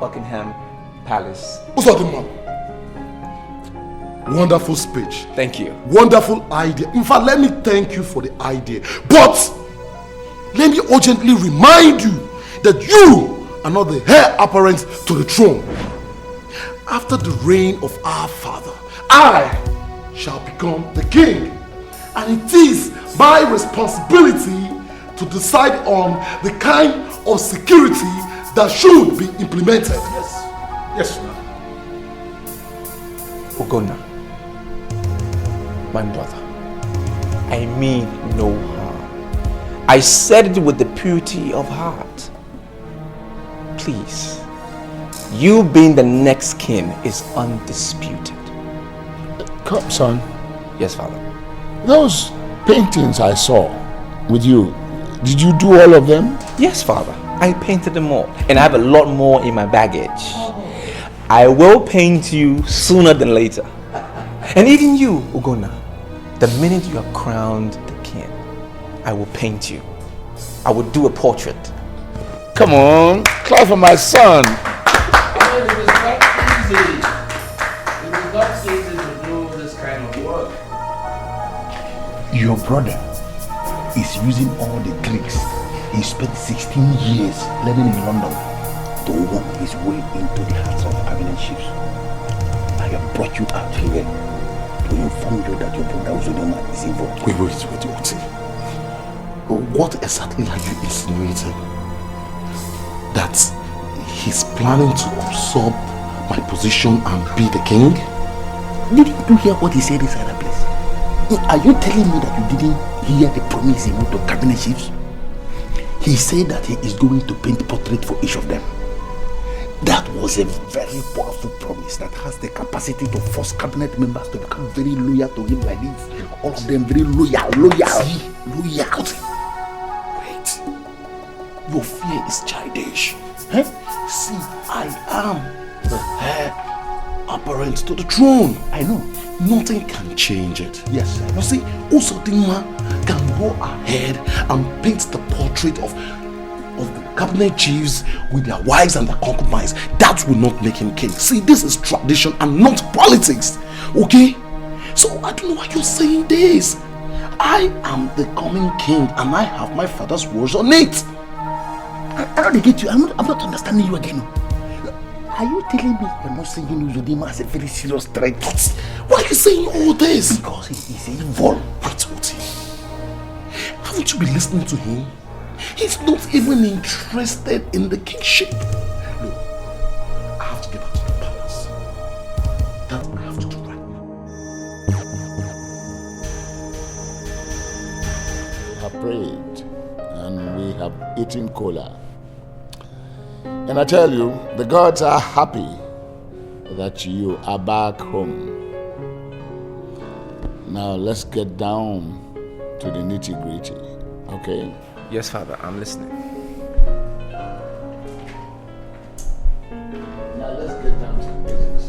Buckingham Palace. What's that, man? Wonderful speech. Thank you. Wonderful idea. In fact, let me thank you for the idea. But let me urgently remind you that you are not the heir apparent to the throne. After the reign of our father, I shall become the king. And it is my responsibility to decide on the kind of security that should be implemented. Yes. Yes, sir. Ogonna, my brother, I mean no harm. I said it with the purity of heart. Please, you being the next king is undisputed. Come, son. Yes, father. Those paintings I saw with you, did you do all of them? Yes, father. I painted them all. And I have a lot more in my baggage. I will paint you sooner than later. And even you, Ogonna, the minute you are crowned the king, I will paint you. I will do a portrait. Come on, clap for my son. It is not easy. It is not easy to do this kind of work. Your brother is using all the tricks he spent 16 years learning in London to work his way into the hearts of cabinet chiefs. I have brought you out here to inform you that your brother Uzodoma is involved. Wait. What exactly are you insinuating? That he's planning to usurp my position and be the king? Didn't you hear what he said inside that place? Are you telling me that you didn't hear the promise he made to cabinet chiefs? He said that he is going to paint portrait for each of them. That was a very powerful promise that has the capacity to force cabinet members to become very loyal to him like this. All of them very loyal. See? Loyal. Wait. Your fear is childish. Huh? See, I am the heir apparent to the throne. I know. Nothing can change it. Yes, sir. You see, Uzodoma can go ahead and paint the portrait of the cabinet chiefs with their wives and their concubines. That will not make him king. See, this is tradition and not politics. Okay? So I don't know why you're saying this. I am the coming king and I have my father's words on it. I don't get you. I'm not understanding you again. Are you telling me you're not saying Uzodoma as a very serious threat? Why are you saying all this? Because he is evil. Wait, Oti. Haven't you been listening to him? He's not even interested in the kingship. Look, I have to get back to the palace. That I have to do right now. We have prayed and we have eaten cola. And I tell you, the gods are happy that you are back home. Now let's get down to the nitty-gritty, okay? Yes, father, I'm listening. Now let's get down to the business.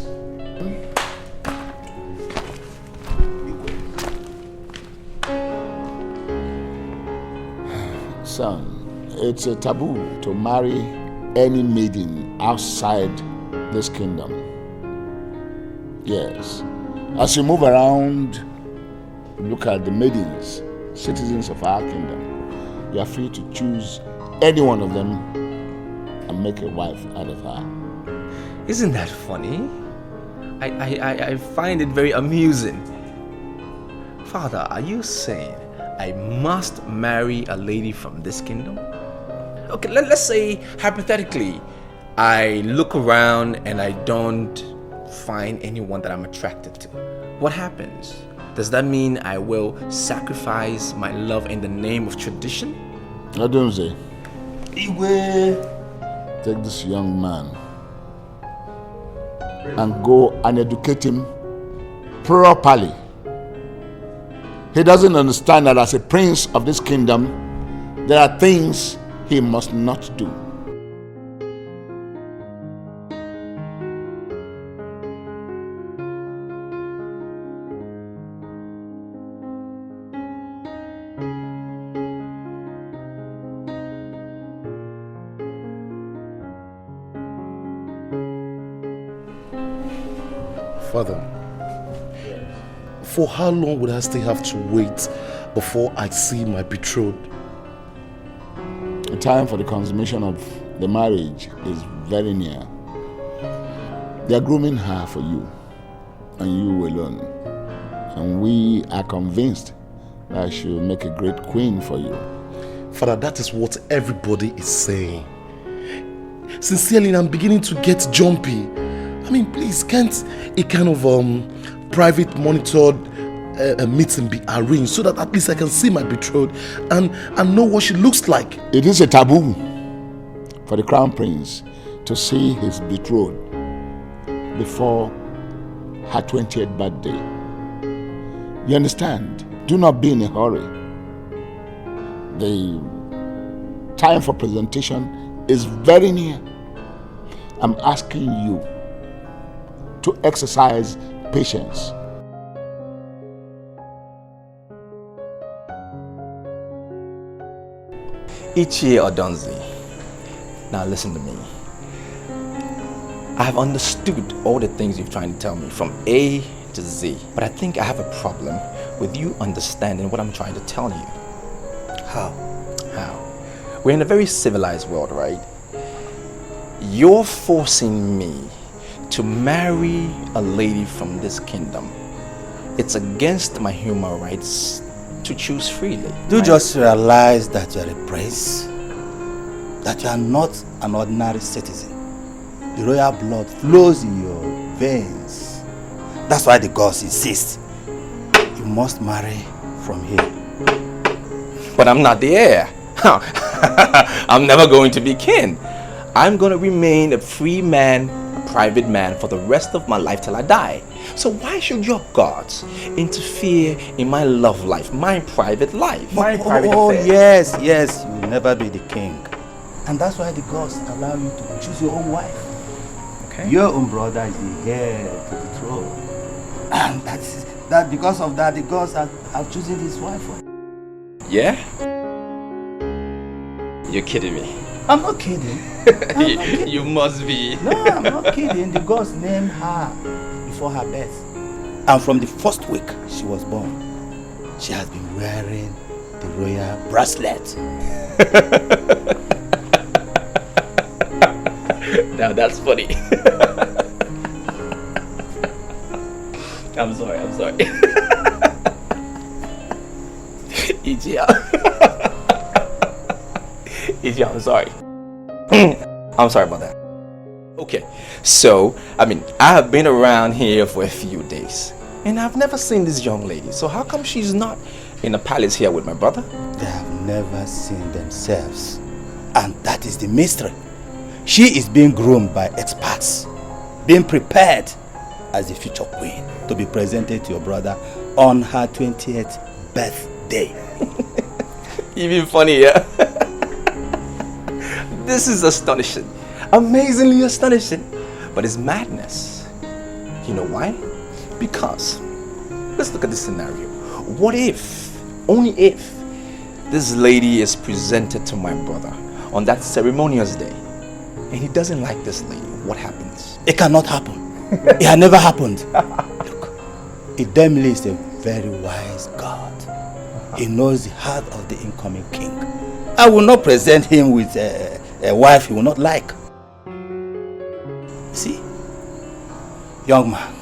Son, it's a taboo to marry any maiden outside this kingdom. Yes. As you move around, look at the maidens, citizens of our kingdom. You are free to choose any one of them and make a wife out of her. Isn't that funny? I find it very amusing. Father, are you saying I must marry a lady from this kingdom? Okay, let's say hypothetically, I look around and I don't find anyone that I'm attracted to. What happens? Does that mean I will sacrifice my love in the name of tradition? I don't say. Iyke. Take this young man and go and educate him properly. He doesn't understand that as a prince of this kingdom, there are things he must not do. Father, for how long would I still have to wait before I see my betrothed? The time for the consummation of the marriage is very near. They are grooming her for you, and you alone. And we are convinced that she will make a great queen for you. Father, that is what everybody is saying. Sincerely, I'm beginning to get jumpy. I mean, please, can't a kind of private monitored meeting be arranged so that at least I can see my betrothed and know what she looks like? It is a taboo for the crown prince to see his betrothed before her 20th birthday. You understand? Do not be in a hurry. The time for presentation is very near. I'm asking you to exercise patience. Iyke Odonzi, now listen to me. I have understood all the things you're trying to tell me from A to Z, but I think I have a problem with you understanding what I'm trying to tell you. How? We're in a very civilized world, right? You're forcing me to marry a lady from this kingdom. It's against my human rights to choose freely. Do just realize that you are a prince, that you are not an ordinary citizen. The royal blood flows in your veins. That's why the gods insist you must marry from here. But I'm not the heir. I'm never going to be king. I'm going to remain a free man, a private man for the rest of my life till I die. So why should your gods interfere in my love life, my private life, my private affairs? Yes, you will never be the king. And that's why the gods allow you to choose your own wife. Okay. Your own brother is the heir to the throne. And that because of that, the gods have chosen his wife for him. Yeah? You're kidding me. I'm not kidding. You must be. No, I'm not kidding. The gods named her before her birth. And from the first week she was born, she has been wearing the royal bracelet. Now that's funny. I'm sorry. Iyke, I'm sorry. I'm sorry about that. Okay, so, I have been around here for a few days, and I've never seen this young lady. So how come she's not in the palace here with my brother? They have never seen themselves. And that is the mystery. She is being groomed by experts, being prepared as the future queen to be presented to your brother on her 20th birthday. Even funnier. This is astonishing. Amazingly astonishing. But it's madness. You know why? Because, let's look at this scenario. What if, only if, this lady is presented to my brother on that ceremonial day, and he doesn't like this lady? What happens? It cannot happen. It had never happened. Look, Idemili is a very wise God. He knows the heart of the incoming king. I will not present him with a wife he will not like. See, young man,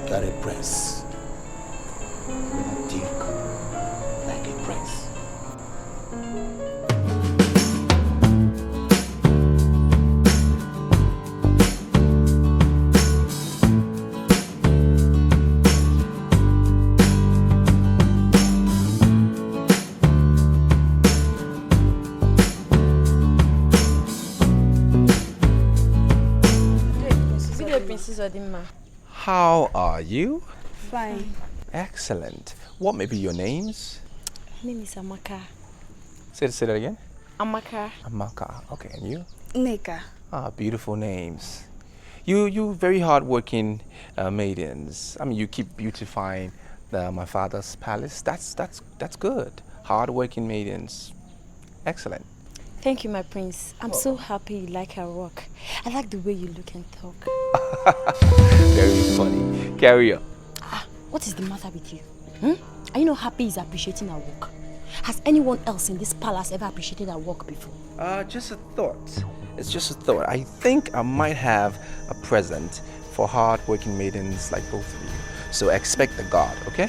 you are a prince. You are a duke, like a prince. How are you? Fine. Excellent. What may be your names? My name is Amaka. Say that again. Amaka. Amaka. Okay, and you? Nneka. Ah, beautiful names. You very hardworking maidens. You keep beautifying my father's palace. That's good. Hardworking maidens. Excellent. Thank you, my prince. I'm so happy you like our work. I like the way you look and talk. Very funny. Carry on. What is the matter with you? Are you not happy he's appreciating our work? Has anyone else in this palace ever appreciated our work before? Just a thought. It's just a thought. I think I might have a present for hard-working maidens like both of you. So expect the guard, okay?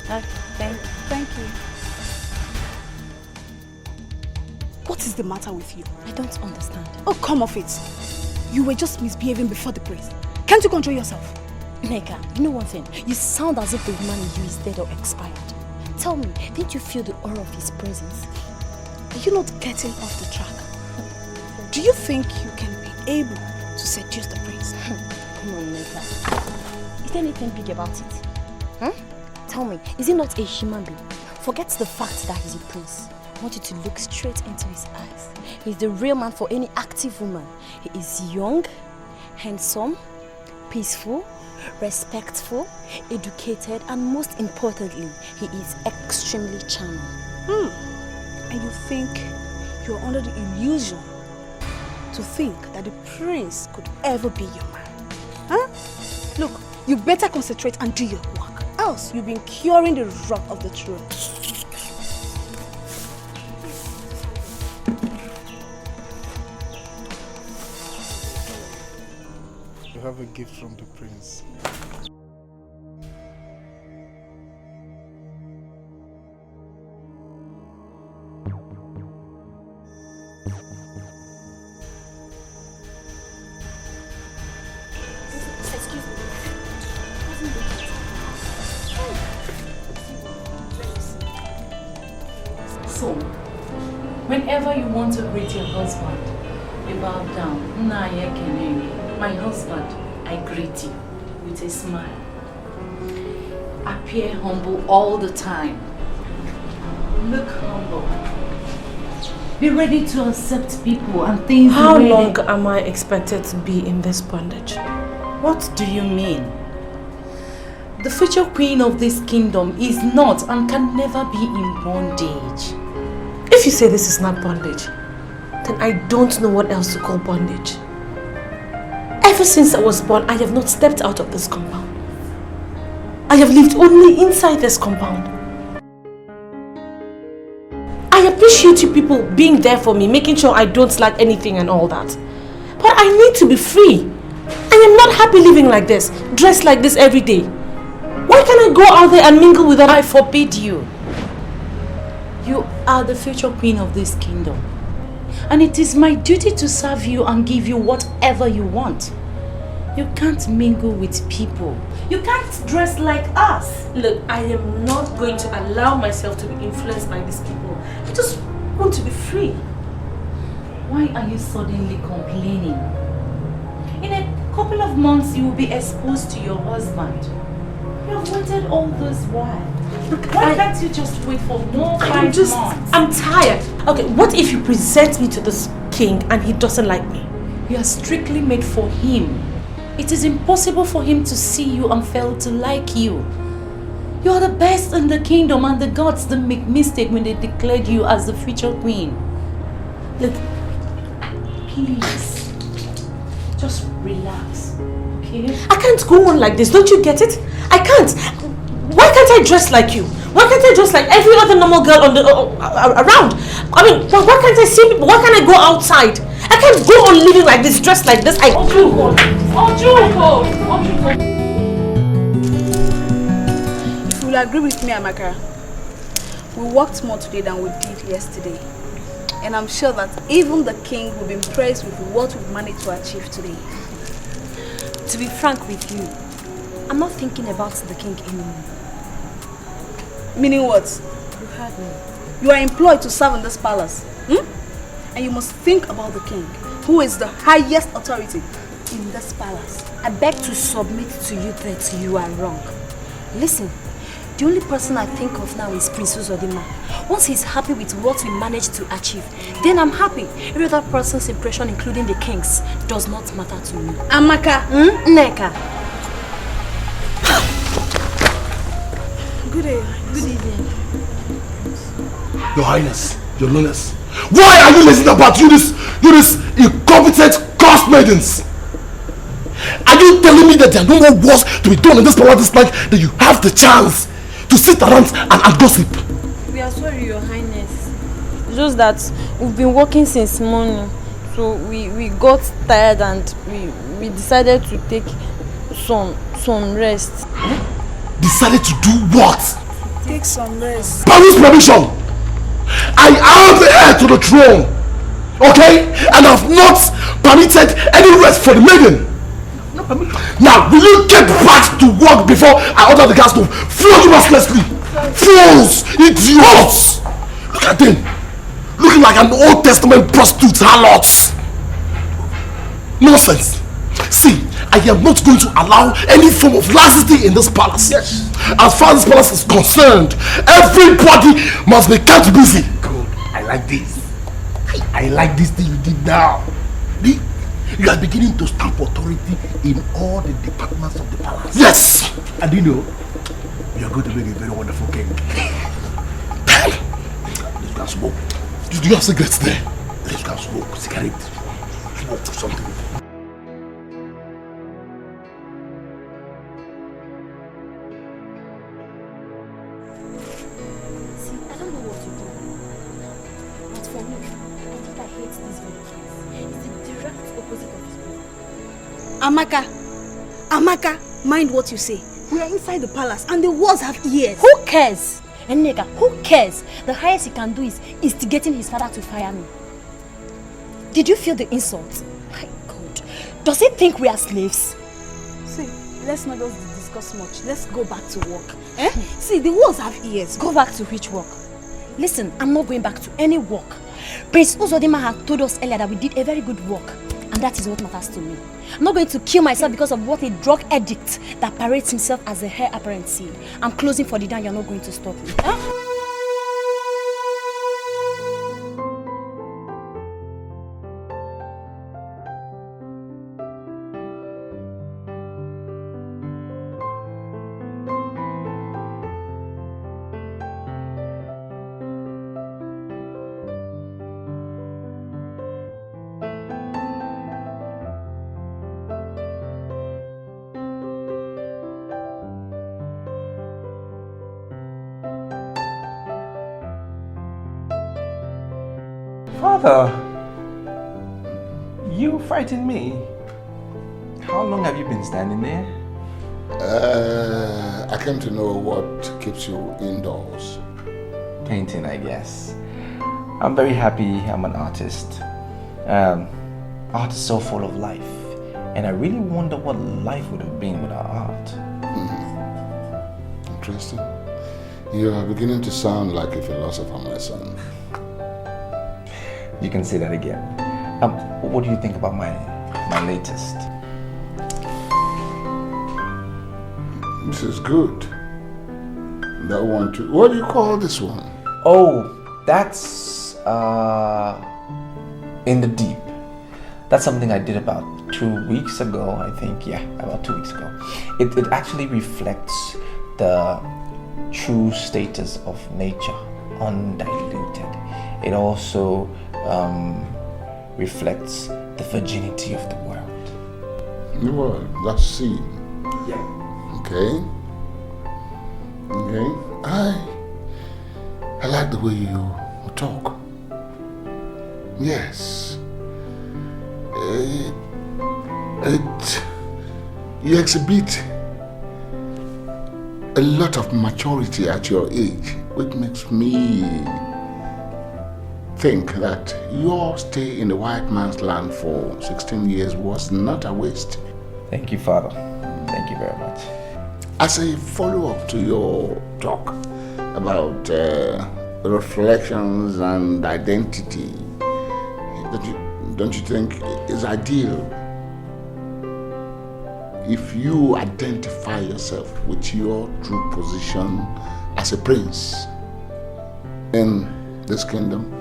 Thank you. What is the matter with you? I don't understand. Oh, come off it. You were just misbehaving before the prince. Can't you control yourself? Nneka, you know one thing? You sound as if the woman in you is dead or expired. Tell me, didn't you feel the aura of his presence? Are you not getting off the track? Do you think you can be able to seduce the prince? Come on, Nneka. Is there anything big about it? Tell me, is he not a human being? Forget the fact that he's a prince. I want you to look straight into his eyes. He's the real man for any active woman. He is young, handsome, peaceful, respectful, educated, and most importantly, he is extremely charming. And you think you're under the illusion to think that the prince could ever be your man? Look, you better concentrate and do your work. Else you'll be incurring the wrath of the throne. You have a gift from the prince. So, whenever you want to greet your husband, you bow down. Iyke, my husband, I greet you with a smile. Appear humble all the time. Look humble. Be ready to accept people and things. How long am I expected to be in this bondage? What do you mean? The future queen of this kingdom is not and can never be in bondage. If you say this is not bondage, then I don't know what else to call bondage. Ever since I was born, I have not stepped out of this compound. I have lived only inside this compound. I appreciate you people being there for me, making sure I don't lack anything and all that. But I need to be free. I am not happy living like this, dressed like this every day. Why can't I go out there and mingle with them? I forbid you. You are the future queen of this kingdom. And it is my duty to serve you and give you whatever you want. You can't mingle with people. You can't dress like us. Look, I am not going to allow myself to be influenced by these people. I just want to be free. Why are you suddenly complaining? In a couple of months, you will be exposed to your husband. You have waited all this while. Look, why can't you just wait for more 5 months? I'm tired. Okay, what if you present me to this king and he doesn't like me? You are strictly made for him. It is impossible for him to see you and fail to like you. You are the best in the kingdom and the gods didn't make mistake when they declared you as the future queen. Look, please, just relax, okay? I can't go on like this, don't you get it? I can't. Why can't I dress like you? Why can't I dress like every other normal girl on the around? I mean, why can't I see people? Why can't I go outside? I can't go on living like this, dressed like this. If you will agree with me, Amaka, we worked more today than we did yesterday. And I'm sure that even the king will be impressed with what we've managed to achieve today. To be frank with you, I'm not thinking about the king anymore. Meaning what? You heard me. You are employed to serve in this palace. And you must think about the king, who is the highest authority in this palace. I beg to submit to you that you are wrong. Listen, the only person I think of now is Prince Uzodinma. Once he's happy with what we managed to achieve, then I'm happy. Every other person's impression, including the king's, does not matter to me. Amaka. Nneka. Good evening. Your Highness, Your Lowness, Why are you listening about you this incompetent cursed maidens? Are you telling me that there are no more wars to be done in this palace this night, that you have the chance to sit around and gossip? We are sorry, Your Highness. Just that we've been working since morning, so we got tired and we decided to take some rest. Decided to do what? Take some rest. By whose permission? I am the heir to the throne, okay? And I've not permitted any rest for the maiden. Now, will you get back to work before I order the guards to flog you mercilessly? Fools! Idiots! Look at them! Looking like an Old Testament prostitute harlot! Nonsense! See, I am not going to allow any form of laxity in this palace. Yes. As far as this palace is concerned, everybody must be kept busy. Good. I like this. I like this thing you did now. You are beginning to stamp authority in all the departments of the palace. Yes! And you know, you are going to make a very wonderful king. Let's go and smoke. Do you have cigarettes there? Let's go and smoke. Cigarette. Smoke something. Amaka, mind what you say. We are inside the palace and the walls have ears. Who cares? And nigga, who cares? The highest he can do is instigating his father to fire me. Did you feel the insult? My God. Does he think we are slaves? See, let's not just discuss much. Let's go back to work. See, the walls have ears. Go back to which work? Listen, I'm not going back to any work. Prince Uzodima had told us earlier that we did a very good work. And that is what matters to me. I'm not going to kill myself because of what a drug addict that parades himself as a heir apparent seed. I'm closing for the day and you're not going to stop me. Father, you frighten me. How long have you been standing there? I came to know what keeps you indoors. Painting, I guess. I'm very happy I'm an artist. Art is so full of life. And I really wonder what life would have been without art. Interesting. You are beginning to sound like a philosopher, my son. You can say that again. What do you think about my latest? This is good. That one too. What do you call this one? Oh, that's In the Deep. That's something I did about 2 weeks ago, I think. Yeah, about 2 weeks ago. It actually reflects the true status of nature, undiluted. It also reflects the virginity of the world. The world, that's seen. Yeah. Okay. I like the way you talk. Yes. You exhibit a lot of maturity at your age, which makes me think that your stay in the white man's land for 16 years was not a waste. Thank you, Father. Thank you very much. As a follow-up to your talk about reflections and identity, don't you think it's ideal if you identify yourself with your true position as a prince in this kingdom?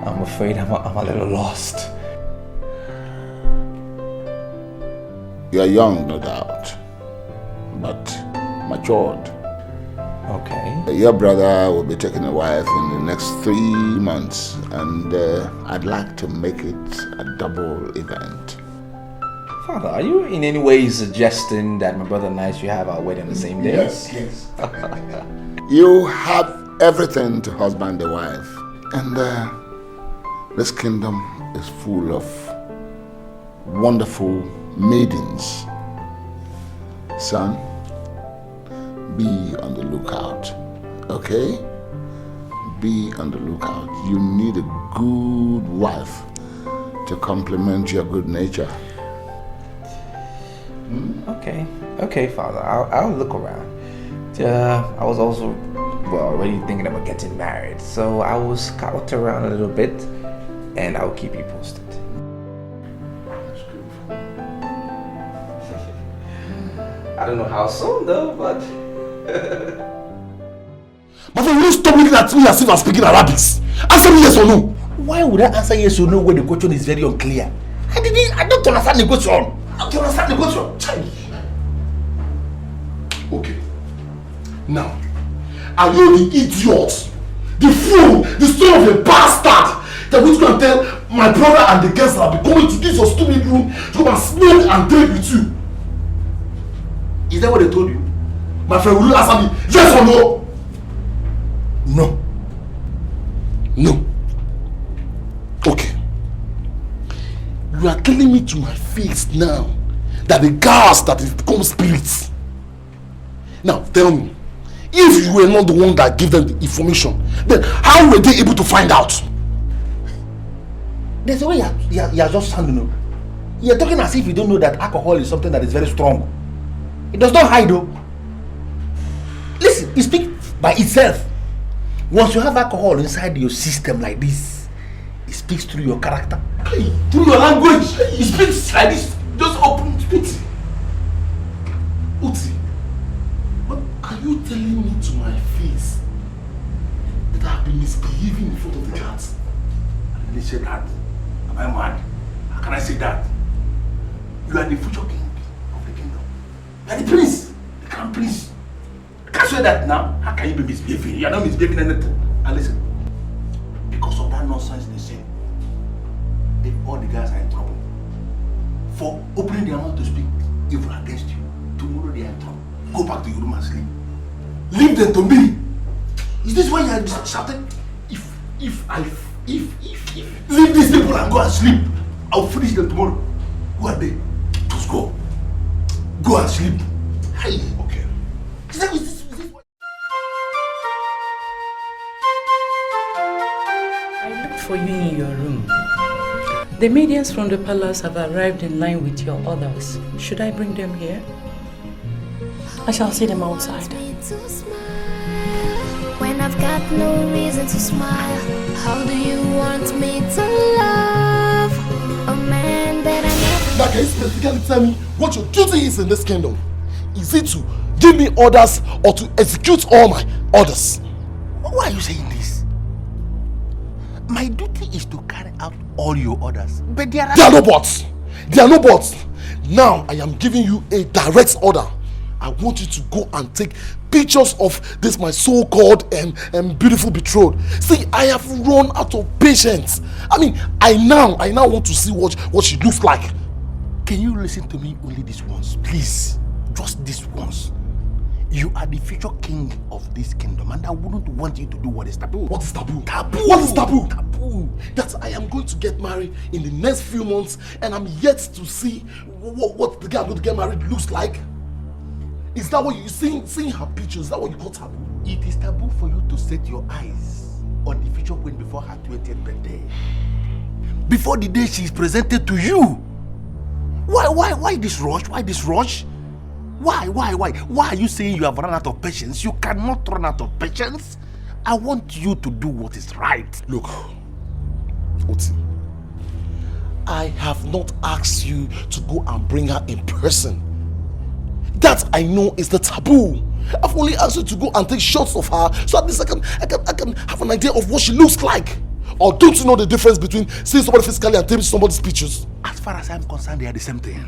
I'm afraid I'm a little lost. You are young, no doubt, but matured. Okay. Your brother will be taking a wife in the next 3 months, and I'd like to make it a double event. Father, are you in any way suggesting that my brother and I should have our wedding on the same day? Yes. You have everything to husband the wife, and this kingdom is full of wonderful maidens. Son, be on the lookout, okay? Be on the lookout. You need a good wife to complement your good nature. Okay, Father. I'll look around. I was also already thinking about getting married, so I will scout around a little bit, and I'll keep you posted. That's good. I don't know how soon though, but. My friend, will you stop looking at me as if I'm speaking Arabic? Answer me yes or no. Why would I answer yes or no when the question is very unclear? I don't understand the question. I don't understand the question. Okay. Now, are you the idiot, the fool, the son of a bastard that will go and tell my brother and the guests that I'll be going to this your stupid room to come and smoke and drink with you? Is that what they told you? My friend, will you answer me yes or no? No. Okay. You are telling me to my face now that the gas that is become spirits. Now tell me, if you were not the one that gave them the information, then how were they able to find out? There's a way you're just sounding. You're talking as if you don't know that alcohol is something that is very strong. It does not hide though. Listen, it speaks by itself. Once you have alcohol inside your system like this, it speaks through your character. Hey, through your language, it speaks like this. Just open it. Uti, what are you telling me to my face that I've been misbehaving in front of the cats? I didn't say that. Am I mad? How can I say that? You are the future king of the kingdom. You are the prince, the crown prince. I can't say that now. How can you be misbehaving? You are not misbehaving anything. And listen, because of that nonsense they say, if all the guys are in trouble for opening their mouth to speak evil against you, tomorrow they are in trouble. Go back to your room and sleep. Leave them to me. Is this why you are shouting? If leave these people and go and sleep, I'll finish them tomorrow. Who are they? Just go. Go and sleep. Hey, okay. Is this what? I looked for you in your room. The maidens from the palace have arrived in line with your others. Should I bring them here? I shall see them outside. When I've got no reason to smile, how do you want me to love a man that I never... Now, can you specifically tell me what your duty is in this kingdom? Is it to give me orders or to execute all my orders? Why are you saying this? My duty is to carry out all your orders. But there are no buts. There are no buts. Now I am giving you a direct order. I want you to go and take pictures of this my so-called beautiful betrothed. See, I have run out of patience. I mean, I now want to see what she looks like. Can you listen to me only this once, please? Just this once. You are the future king of this kingdom, and I wouldn't want you to do what is taboo. What is taboo? Taboo. What is taboo? Taboo. That I am going to get married in the next few months, and I'm yet to see what the guy I'm going to get married looks like. Is that what you seeing her pictures? Is that what you call taboo? It is taboo for you to set your eyes on the future queen before her 20th birthday. Before the day she is presented to you. Why this rush? Why this rush? Why are you saying you have run out of patience? You cannot run out of patience. I want you to do what is right. Look, Oti, I have not asked you to go and bring her in person. That I know is the taboo. I've only asked you to go and take shots of her so at least I can have an idea of what she looks like. Or don't you know the difference between seeing somebody physically and taking somebody's pictures? As far as I'm concerned, they are the same thing.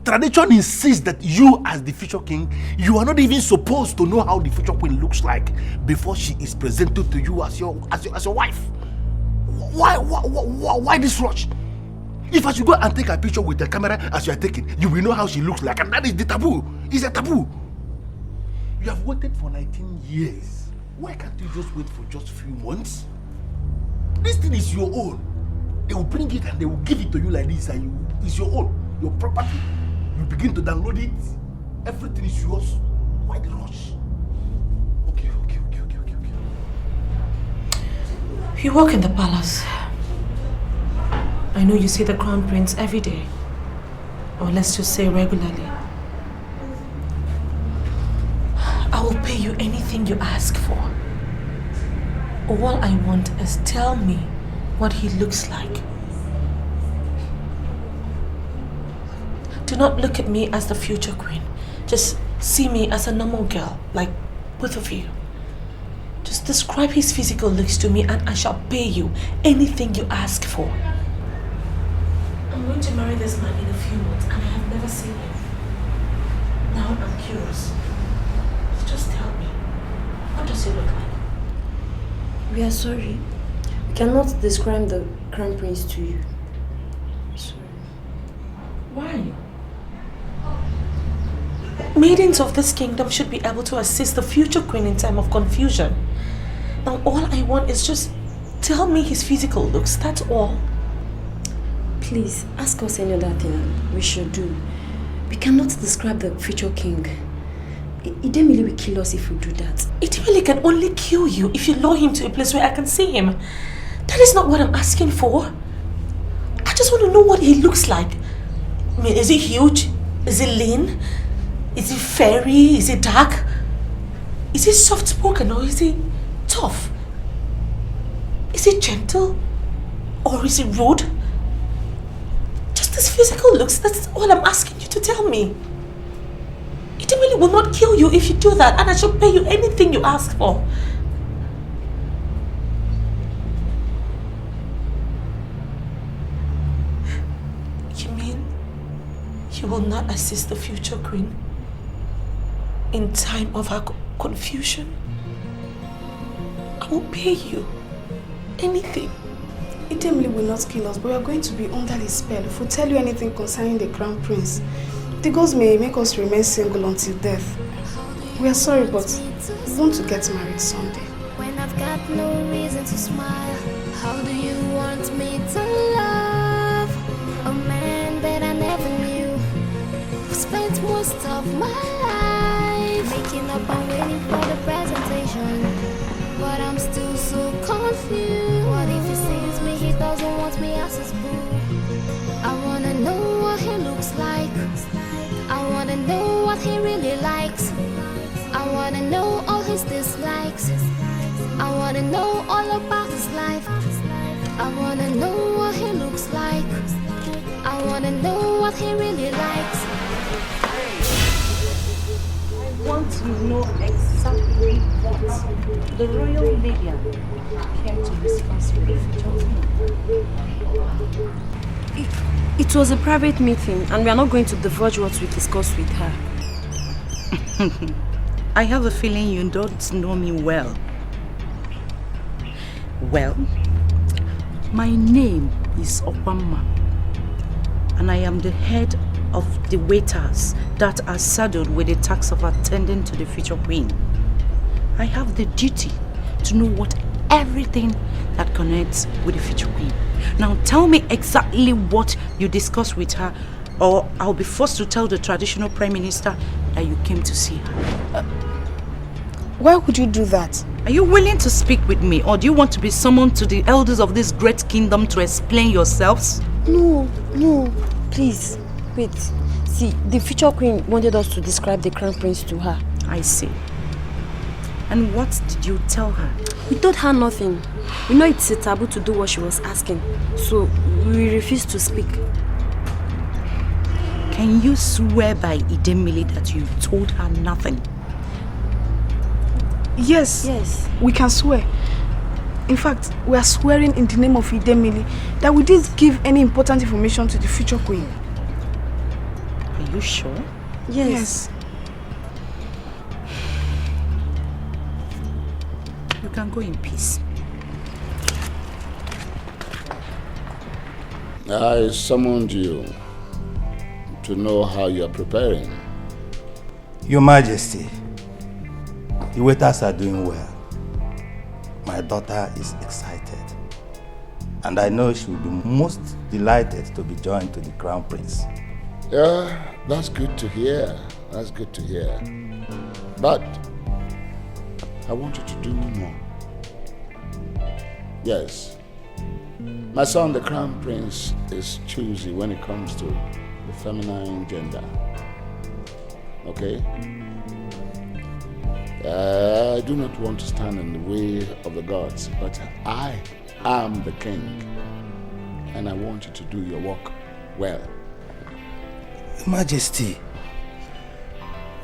tradition insists that you, as the future king, you are not even supposed to know how the future queen looks like before she is presented to you as your wife. Why this rush? If I should go and take a picture with the camera as you are taking, you will know how she looks like, and that is the taboo. It's a taboo. You have waited for 19 years. Why can't you just wait for just a few months? This thing is your own. They will bring it and they will give it to you like this, and it's your own, your property. You begin to download it. Everything is yours. Why the rush? Okay. You work in the palace. I know you see the crown prince every day. Or let's just say regularly. I will pay you anything you ask for. All I want is tell me what he looks like. Do not look at me as the future queen. Just see me as a normal girl, like both of you. Just describe his physical looks to me and I shall pay you anything you ask for. I'm going to marry this man in a few months and I have never seen him. Now I'm curious. Just tell me, what does he look like? We are sorry. We cannot describe the crown prince to you. Sorry. Why? Maidens of this kingdom should be able to assist the future queen in time of confusion. Now all I want is just tell me his physical looks, that's all. Please, ask us any other thing we should do. We cannot describe the future king. Idemili will kill us if we do that. Idemili can only kill you if you lure him to a place where I can see him. That is not what I'm asking for. I just want to know what he looks like. I mean, is he huge? Is he lean? Is he fairy? Is he dark? Is he soft-spoken or is he tough? Is he gentle? Or is he rude? Just his physical looks, that's all I'm asking you to tell me. Idemili will not kill you if you do that, and I shall pay you anything you ask for. You mean you will not assist the future queen in time of her confusion? I will pay you anything. Idemili will not kill us, but we are going to be under his spell if we tell you anything concerning the crown prince. The ghost may make us remain single until death. We are sorry, but we want to get married someday. When I've got no reason to smile, how do you want me to love a man that I never knew? I've spent most of my life making up and waiting for the presentation, but I'm still so confused. What if he sees me, he doesn't want me as his boo? I wanna know what he looks like. I wanna know what he really likes. I wanna know all his dislikes. I wanna know all about his life. I wanna know what he looks like. I wanna know what he really likes. I want to know exactly what the royal lady came to discuss with the future queen. It was a private meeting and we are not going to divulge what we discussed with her. I have a feeling you don't know me well. Well, my name is Opama and I am the head of the waiters that are saddled with the task of attending to the future queen. I have the duty to know everything that connects with the future queen. Now tell me exactly what you discussed with her, or I'll be forced to tell the traditional prime minister that you came to see her. Why would you do that? Are you willing to speak with me, or do you want to be summoned to the elders of this great kingdom to explain yourselves? No, please, wait. See, the future queen wanted us to describe the crown prince to her. I see. And what did you tell her? We told her nothing. We know it's a taboo to do what she was asking, so we refused to speak. Can you swear by Idemili that you told her nothing? Yes, we can swear. In fact, we are swearing in the name of Idemili that we didn't give any important information to the future queen. Are you sure? Yes. You can go in peace. I summoned you to know how you are preparing. Your Majesty, the waiters are doing well. My daughter is excited. And I know she will be most delighted to be joined to the Crown Prince. Yeah, that's good to hear. That's good to hear. But I want you to do more. Yes. My son, the Crown Prince, is choosy when it comes to the feminine gender. Okay? I do not want to stand in the way of the gods, but I am the king. And I want you to do your work well. Your Majesty,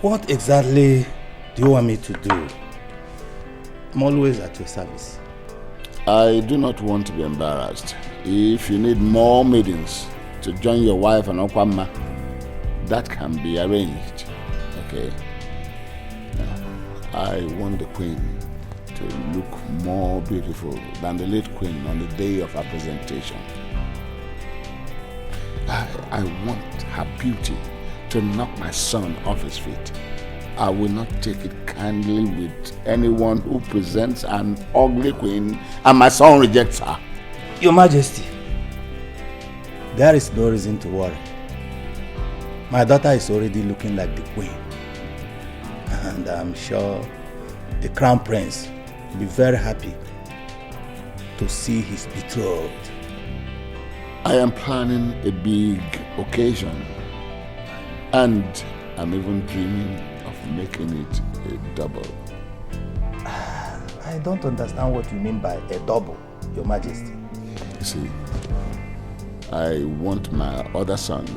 what exactly do you want me to do? I'm always at your service. I do not want to be embarrassed. If you need more maidens to join your wife and Okwama, that can be arranged. Okay? I want the queen to look more beautiful than the late queen on the day of her presentation. I want her beauty to knock my son off his feet. I will not take it kindly with anyone who presents an ugly queen and my son rejects her. Your Majesty, there is no reason to worry. My daughter is already looking like the queen. And I'm sure the Crown Prince will be very happy to see his betrothed. I am planning a big occasion, and I'm even dreaming of making it a double. I don't understand what you mean by a double, Your Majesty. You see, I want my other son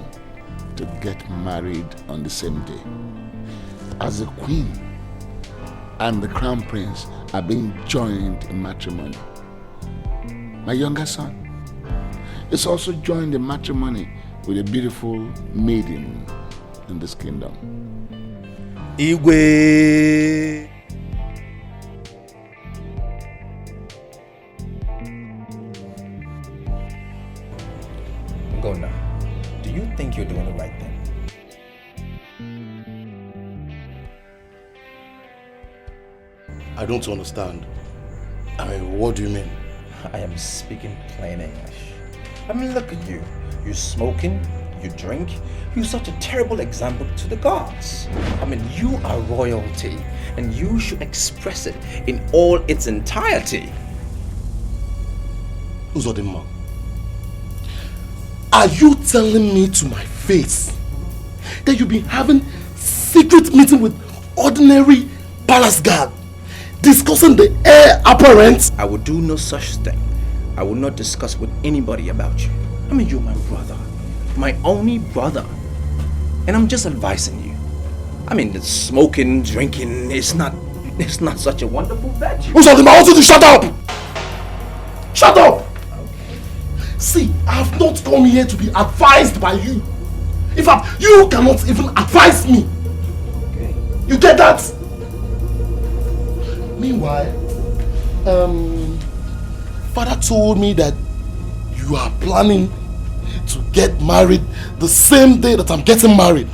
to get married on the same day. As the queen and the Crown Prince are being joined in matrimony, my younger son is also joined in matrimony with a beautiful maiden in this kingdom. Iyke! Go now. Do you think you're doing the right thing? I don't understand. I mean, what do you mean? I am speaking plain English. I mean, look at you. You're smoking, you drink, you're such a terrible example to the gods. I mean, you are royalty, and you should express it in all its entirety. Uzodimma, are you telling me to my face that you've been having secret meeting with ordinary palace guard discussing the heir apparent? I will do no such thing. I will not discuss with anybody about you. I mean, you're my brother, my only brother, and I'm just advising you. I mean, the smoking, drinking, it's not such a wonderful virtue. Uzodimma, I want you to shut up! Shut up! See, I have not come here to be advised by you. In fact, you cannot even advise me. Okay. You get that? Meanwhile, Father told me that you are planning to get married the same day that I'm getting married.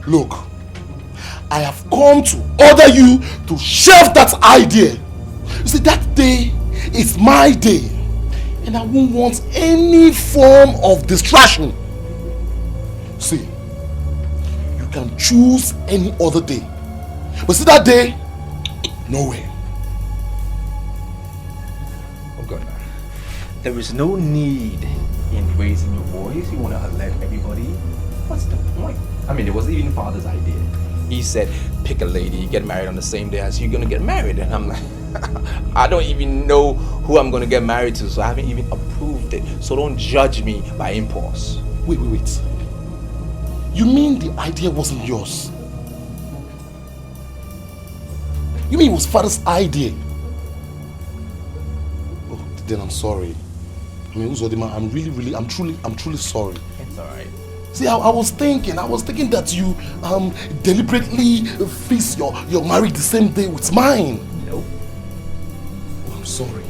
Look, I have come to order you to shelve that idea. You see, that day is my day. And I won't want any form of distraction. See, you can choose any other day. But see that day, no way. Oh God, now. There is no need in raising your voice. You want to alert everybody. What's the point? I mean, it was even Father's idea. He said, pick a lady, get married on the same day as you're going to get married. And I'm like, I don't even know who I'm going to get married to, so I haven't even approved it. So don't judge me by impulse. Wait. You mean the idea wasn't yours? You mean it was Father's idea? Oh, then I'm sorry. I mean, Uzodimma, I'm truly sorry. It's alright. See, I was thinking that you deliberately fix your marriage the same day with mine. No. I'm sorry.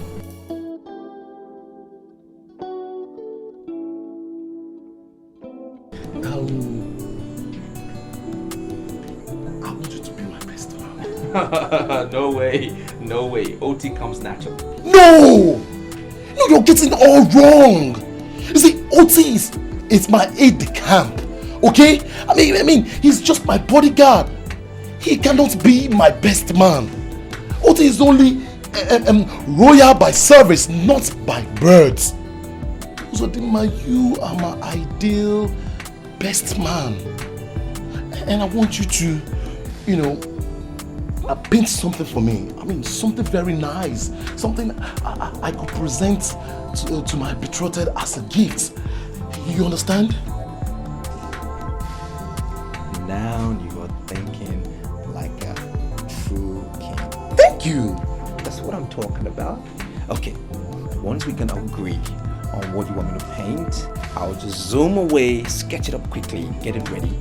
I want you to be my best man. No way. OT comes natural. No, you're getting it all wrong. You see, OT is my aide de camp, okay? I mean, he's just my bodyguard. He cannot be my best man. OT is only royal by service, not by birth. So, you are my ideal best man, and I want you to, paint something for me. I mean, something very nice, something I could present to my betrothed as a gift. You understand? Now you are thinking like a true king. Thank you. That's what I'm talking about. Okay, once we can agree on what you want me to paint, I'll just zoom away, sketch it up quickly, get it ready,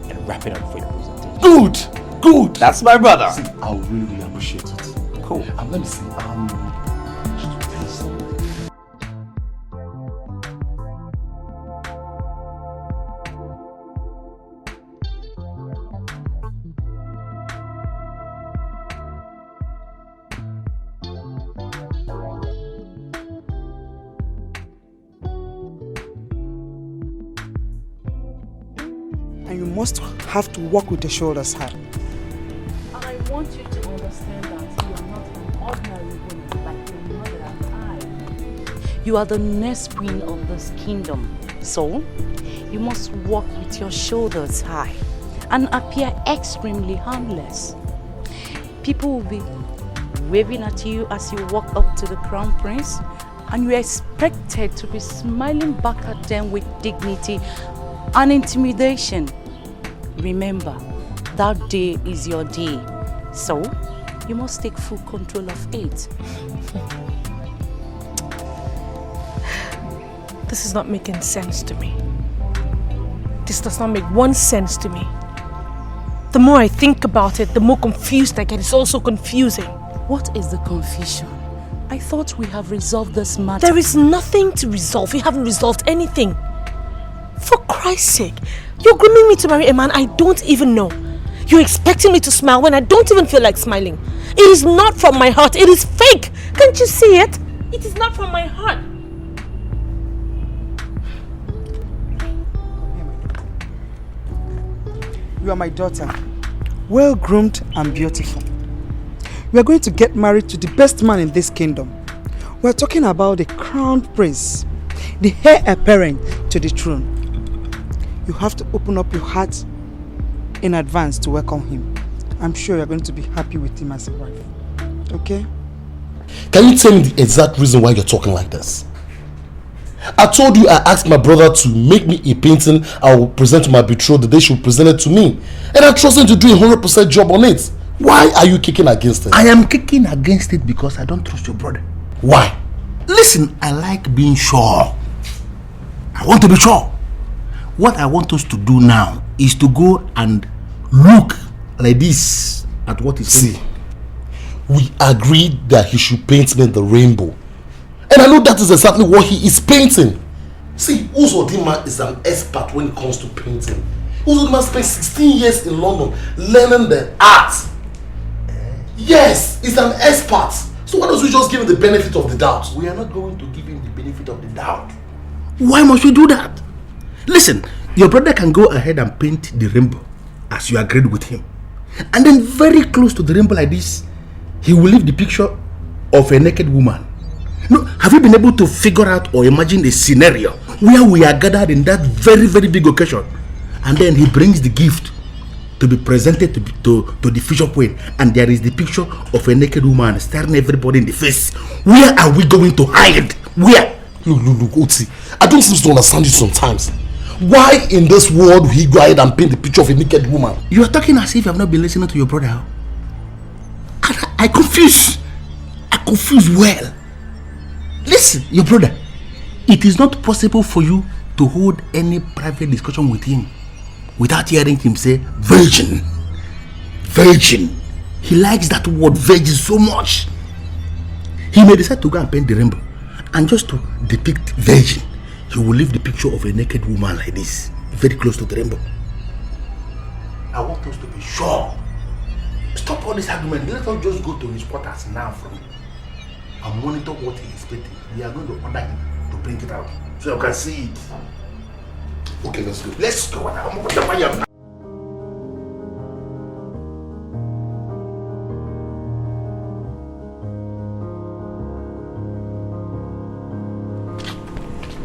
and wrap it up for your presentation. Good. That's my brother. See, I'll really appreciate it. Cool. Let me see. And you must have to walk with your shoulders high. I want you to understand that you are not an ordinary woman like your mother and I. You are the next queen of this kingdom. So, you must walk with your shoulders high and appear extremely harmless. People will be waving at you as you walk up to the crown prince, and you are expected to be smiling back at them with dignity and intimidation. Remember, that day is your day. So, you must take full control of it. This is not making sense to me. This does not make one sense to me. The more I think about it, the more confused I get. It's also confusing. What is the confusion? I thought we have resolved this matter. There is nothing to resolve. We haven't resolved anything. For Christ's sake, you're grooming me to marry a man I don't even know. You're expecting me to smile when I don't even feel like smiling. It is not from my heart. It is fake. Can't you see it? It is not from my heart. You are my daughter, well groomed and beautiful. We are going to get married to the best man in this kingdom. We are talking about the crown prince, the heir apparent to the throne. You have to open up your heart in advance to welcome him. I'm sure you're going to be happy with him as a wife. Okay? Can you tell me the exact reason why you're talking like this? I told you I asked my brother to make me a painting I will present to my betrothed the day she will present it to me. And I trust him to do a 100% job on it. Why are you kicking against it? I am kicking against it because I don't trust your brother. Why? Listen, I like being sure. I want to be sure. What I want us to do now is to go and look like this at what he's saying. See, we agreed that he should paint me the rainbow. And I know that is exactly what he is painting. See, Uzodima is an expert when it comes to painting. Uzodima spent 16 years in London learning the art. Yes, he's an expert. So why don't we just give him the benefit of the doubt? We are not going to give him the benefit of the doubt. Why must we do that? Listen, your brother can go ahead and paint the rainbow as you agreed with him. And then very close to the rainbow like this, he will leave the picture of a naked woman. No, have you been able to figure out or imagine a scenario where we are gathered in that very, very big occasion, and then he brings the gift to be presented to the future queen, and there is the picture of a naked woman staring everybody in the face? Where are we going to hide? Where? Look, Oti, I don't seem to understand you sometimes. Why in this world will he go ahead and paint the picture of a naked woman? You are talking as if you have not been listening to your brother. I confuse well. Listen, your brother, it is not possible for you to hold any private discussion with him without hearing him say virgin. Virgin. He likes that word virgin so much. He may decide to go and paint the rainbow, and just to depict virgin, he will leave the picture of a naked woman like this, very close to the rainbow. I want us to be sure. Stop all this argument. Let us just go to his quarters now from and monitor what he is painting. We are going to order him to print it out so you can see it. Okay, let's go. Let's go.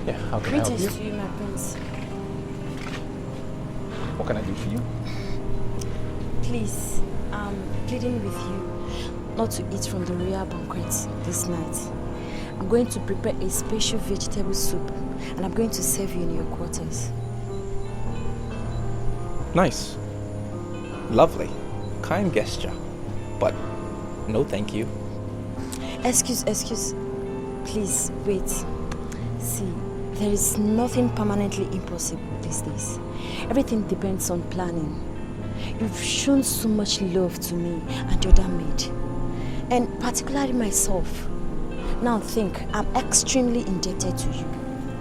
Yeah, how can I help you? Greetings to you, my prince. What can I do for you? Please, I'm pleading with you not to eat from the royal banquet this night. I'm going to prepare a special vegetable soup and I'm going to serve you in your quarters. Nice. Lovely. Kind gesture. But no thank you. Excuse. Please, wait. See, there is nothing permanently impossible these days. Everything depends on planning. You've shown so much love to me and the other maid. And particularly myself. Now think, I'm extremely indebted to you.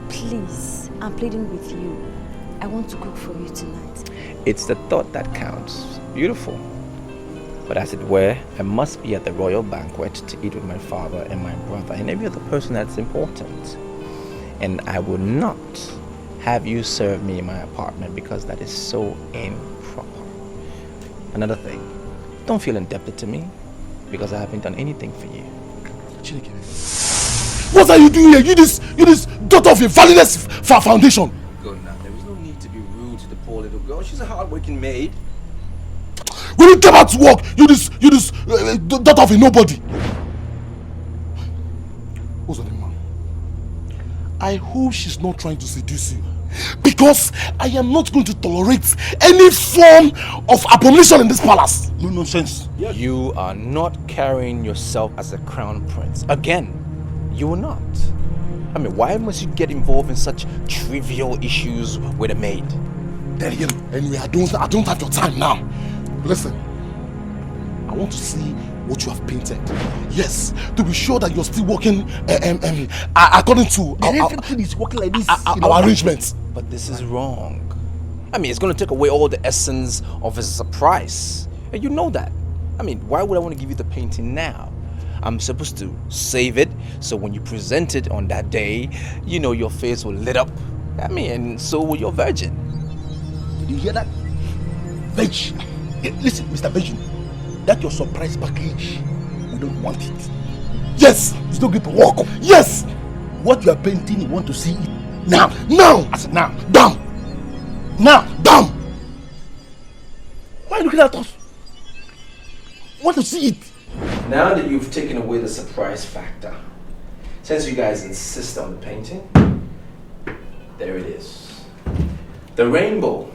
Please, I'm pleading with you. I want to cook for you tonight. It's the thought that counts. Beautiful. But as it were, I must be at the royal banquet to eat with my father and my brother and every other person that's important. And I will not have you serve me in my apartment because that is so improper. Another thing, don't feel indebted to me because I haven't done anything for you. What are you doing here? You this daughter of a valueless foundation. Good now, there is no need to be rude to the poor little girl. She's a hard-working maid. When you come out to work, you this daughter of a nobody. What's the man? I hope she's not trying to seduce you, because I am not going to tolerate any form of abomination in this palace. No nonsense. You are not carrying yourself as a crown prince. Again, you are not. I mean, why must you get involved in such trivial issues with a maid? Anyway, I don't have your time now. Listen, I want to see what you have painted. Yes, to be sure that you're still working according to everything is working like this. Our arrangements. But this is wrong. I mean, it's going to take away all the essence of a surprise. And you know that. I mean, why would I want to give you the painting now? I'm supposed to save it, so when you present it on that day, you know, your face will lit up. I mean, and so will your virgin. Did you hear that? Virgin. Listen, Mr. Virgin, that your surprise package, we don't want it. Yes, it's not going to work. Yes, what you are painting, you want to see it now. Now. I said now. Down. Now. Down. Why are you looking at us? I want to see it. Now that you've taken away the surprise factor, since you guys insist on the painting, there it is. The rainbow.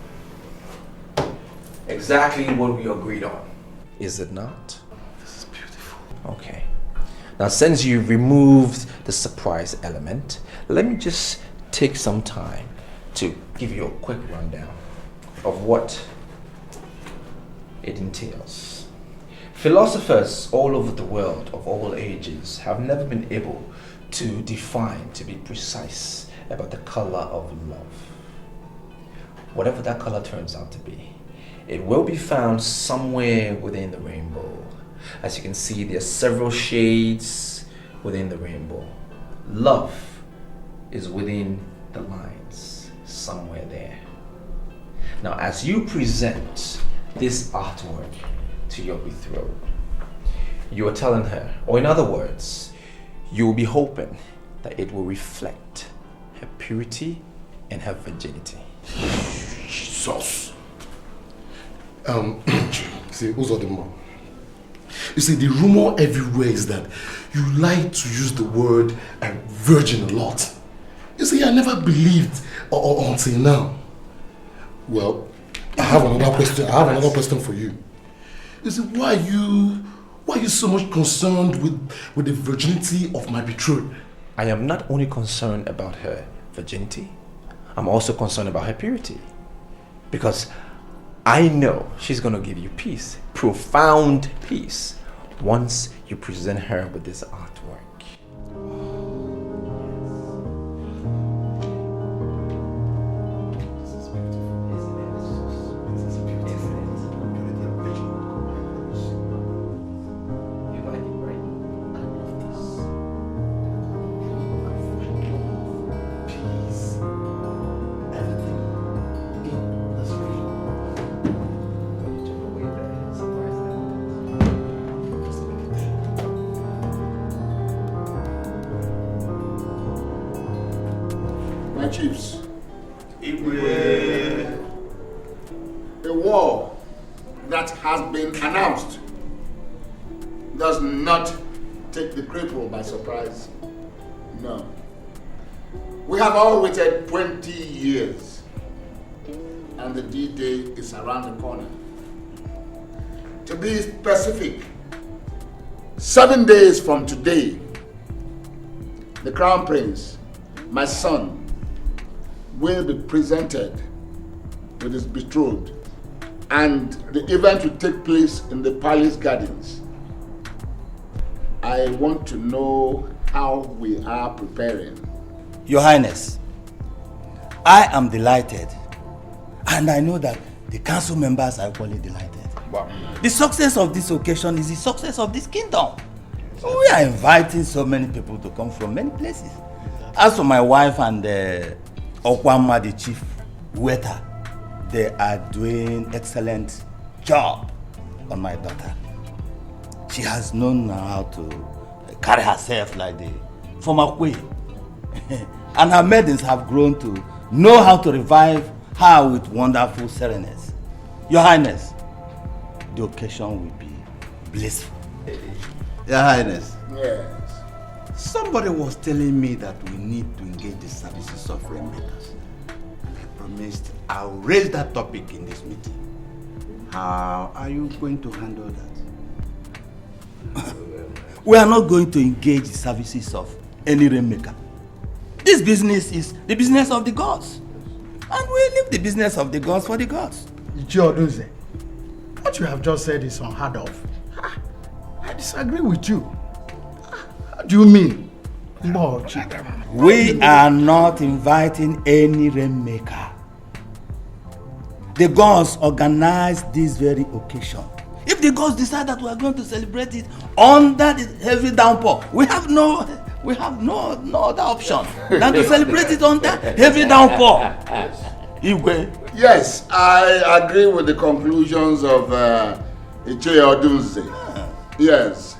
Exactly what we agreed on. Is it not? This is beautiful. Okay. Now, since you've removed the surprise element, let me just take some time to give you a quick rundown of what it entails. Philosophers all over the world of all ages have never been able to define, to be precise about the color of love. Whatever that color turns out to be, it will be found somewhere within the rainbow. As you can see, there are several shades within the rainbow. Love is within the lines, somewhere there. Now, as you present this artwork to your betrothed, you are telling her, or in other words, you will be hoping that it will reflect her purity and her virginity. Jesus. See, who's the mom? You see, the rumor everywhere is that you like to use the word virgin a lot. You see, I never believed until now. Well, I have another question. I have another question for you. You see, why are you so much concerned with the virginity of my betrothed? I am not only concerned about her virginity, I'm also concerned about her purity. Because I know she's going to give you peace, profound peace, once you present her with this artwork. Chiefs, the war that has been announced does not take the cripple by surprise. No. We have all waited 20 years and the D-Day is around the corner. To be specific, 7 days from today, the Crown Prince, my son, will be presented with his betrothed, and the event will take place in the palace gardens. I want to know how we are preparing. Your Highness, I am delighted, and I know that the council members are equally delighted. Wow. The success of this occasion is the success of this kingdom. We are inviting so many people to come from many places. As for my wife and Okwama, the chief waiter, they are doing excellent job on my daughter. She has known how to carry herself like the former queen. And her maidens have grown to know how to revive her with wonderful serenity. Your Highness, the occasion will be blissful. Your Highness. Yes. Somebody was telling me that we need to engage the services of rainmakers. And I promised I'll raise that topic in this meeting. How are you going to handle that? We are not going to engage the services of any rainmaker. This business is the business of the gods. And we leave the business of the gods for the gods. Iyke, what you have just said is unheard of. I disagree with you. What do you mean? We are not inviting any rainmaker. The gods organize this very occasion. If the gods decide that we are going to celebrate it under the heavy downpour, we have no other option than to celebrate it under heavy downpour. Iyke. Yes, I agree with the conclusions of Iyke. Yes,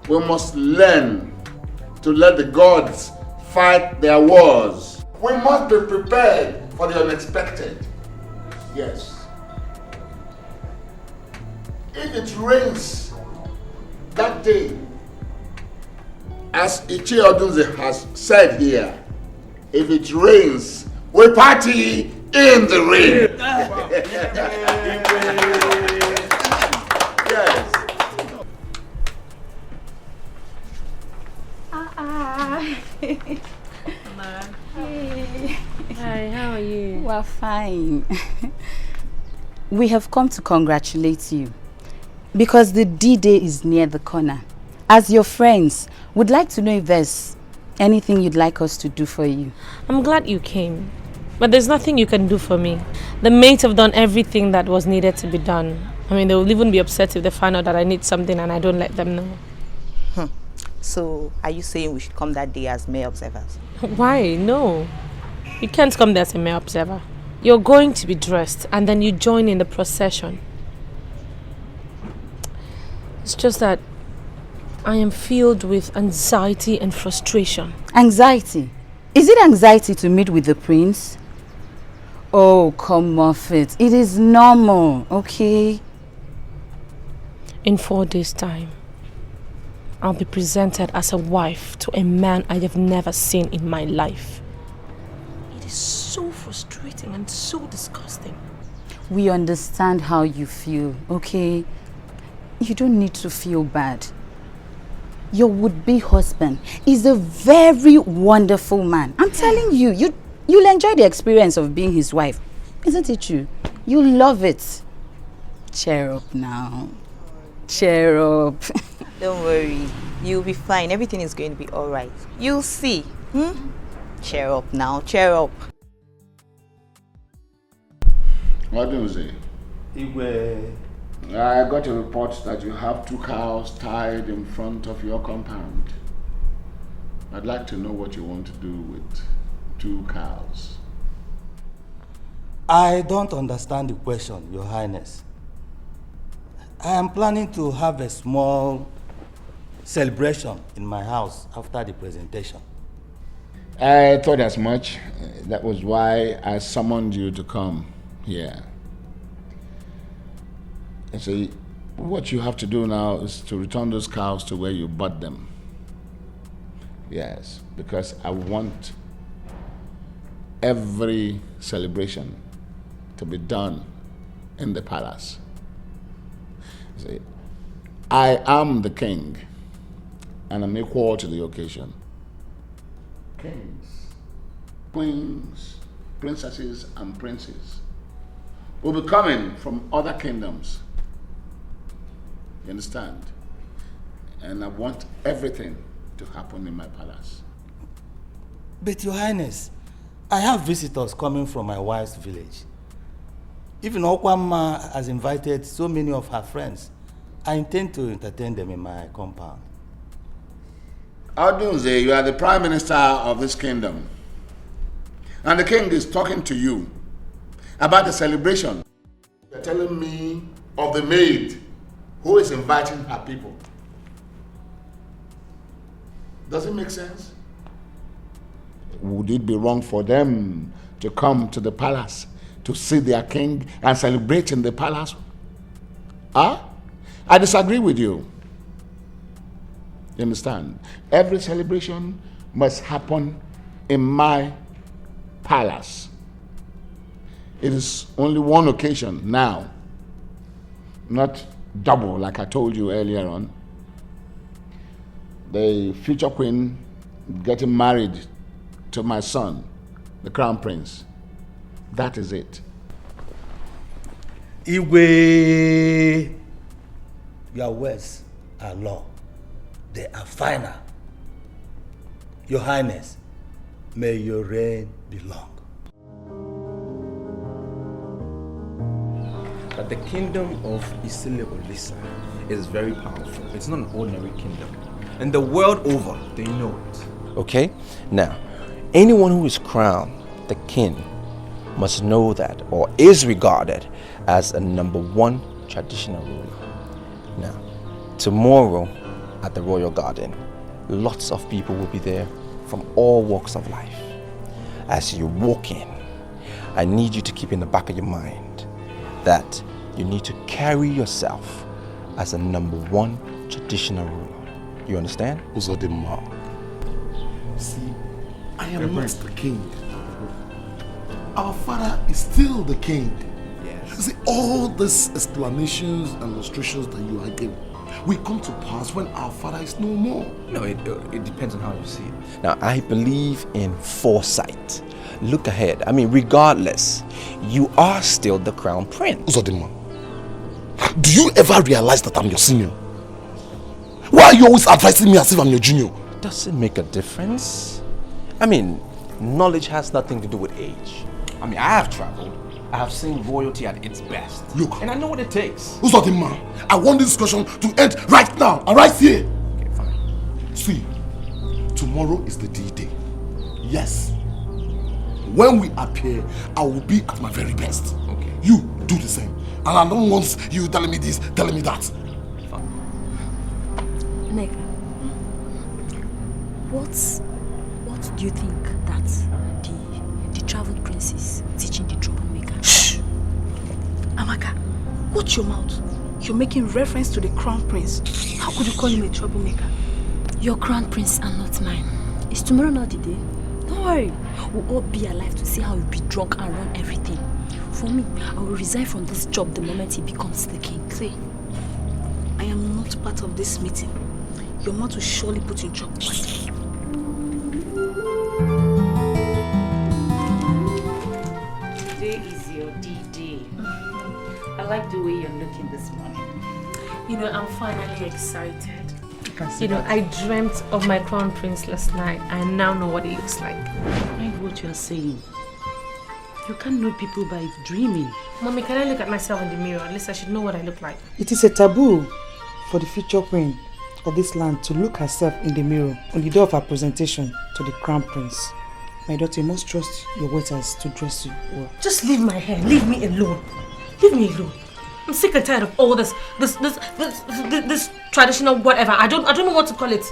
we must learn to let the gods fight their wars. We must be prepared for the unexpected. Yes. If it rains that day, as Iyke has said here, if it rains, we party in the rain. Yes. Hi, how are you? We're fine. We have come to congratulate you because the D-Day is near the corner. As your friends, would like to know if there's anything you'd like us to do for you. I'm glad you came, but there's nothing you can do for me. The maids have done everything that was needed to be done. I mean, they will even be upset if they find out that I need something and I don't let them know. So, are you saying we should come that day as male observers? Why? No. You can't come there as a male observer. You're going to be dressed and then you join in the procession. It's just that I am filled with anxiety and frustration. Anxiety? Is it anxiety to meet with the prince? Oh, come off it. It is normal, okay? In 4 days' time, I'll be presented as a wife to a man I have never seen in my life. It is so frustrating and so disgusting. We understand how you feel, okay? You don't need to feel bad. Your would-be husband is a very wonderful man. I'm telling you, You'll enjoy the experience of being his wife. Isn't it true? You'll love it. Cheer up now. Cheer up. Don't worry. You'll be fine. Everything is going to be alright. You'll see. Cheer up now. Cheer up. What do you say? Iyke. I got a report that you have 2 cows tied in front of your compound. I'd like to know what you want to do with 2 cows. I don't understand the question, Your Highness. I am planning to have a small celebration in my house after the presentation. I thought as much. That was why I summoned you to come here. And see, what you have to do now is to return those cows to where you bought them. Yes, because I want every celebration to be done in the palace. See, I am the king, and I'm equal to the occasion. Kings, queens, princesses, and princes will be coming from other kingdoms. You understand? And I want everything to happen in my palace. But Your Highness, I have visitors coming from my wife's village. Even Okwama has invited so many of her friends. I intend to entertain them in my compound. Odunze, you are the prime minister of this kingdom. And the king is talking to you about the celebration. You're telling me of the maid who is inviting her people. Does it make sense? Would it be wrong for them to come to the palace to see their king and celebrate in the palace? Huh? I disagree with you. You understand? Every celebration must happen in my palace. It is only one occasion now, not double like I told you earlier on. The future queen getting married to my son, the crown prince. That is it. Iyke, your words are law. They are final. Your Highness, may your reign be long. But the kingdom of Isile Olisa is very powerful. It's not an ordinary kingdom. And the world over, they know it. Okay? Now, anyone who is crowned the king must know that, or is regarded as a #1 traditional ruler. Now, tomorrow at the Royal Garden, lots of people will be there from all walks of life. As you walk in, I need you to keep in the back of your mind that you need to carry yourself as a #1 traditional ruler. You understand? Uzodimma. See, I am not the king. Our father is still the king. Yes. See, all these explanations and illustrations that you are giving will come to pass when our father is no more. No, it depends on how you see it. Now, I believe in foresight. Look ahead. I mean, regardless, you are still the crown prince. Uzodimma, do you ever realize that I'm your senior? Why are you always advising me as if I'm your junior? Does it make a difference? I mean, knowledge has nothing to do with age. I mean, I have traveled. I have seen royalty at its best. Look. And I know what it takes. Uzodimma, I want this discussion to end right now and right here. Okay, fine. See, tomorrow is the D-Day. Yes. When we appear, I will be at my very best. Okay. You do the same. And I don't want you telling me this, telling me that. Neka, what do you think that the traveled prince is teaching the troublemaker? Shh! Amaka, watch your mouth. You're making reference to the crown prince. How could you call him a troublemaker? Your crown prince and not mine. Is tomorrow not the day? Don't worry. We'll all be alive to see how he'll be drunk and run everything. For me, I will resign from this job the moment he becomes the king. See, I am not part of this meeting. Your mouth will surely put you in trouble. I like the way you're looking this morning. You know, I'm finally excited. You know, I dreamt of my crown prince last night. I now know what he looks like. Mind what you're saying. You can't know people by dreaming. Mommy, can I look at myself in the mirror? At least I should know what I look like. It is a taboo for the future queen of this land to look herself in the mirror on the day of her presentation to the crown prince. My daughter, you must trust your waiters to dress you well. Just leave my hair. Leave me alone. Leave me alone. I'm sick and tired of all this traditional whatever. I don't know what to call it.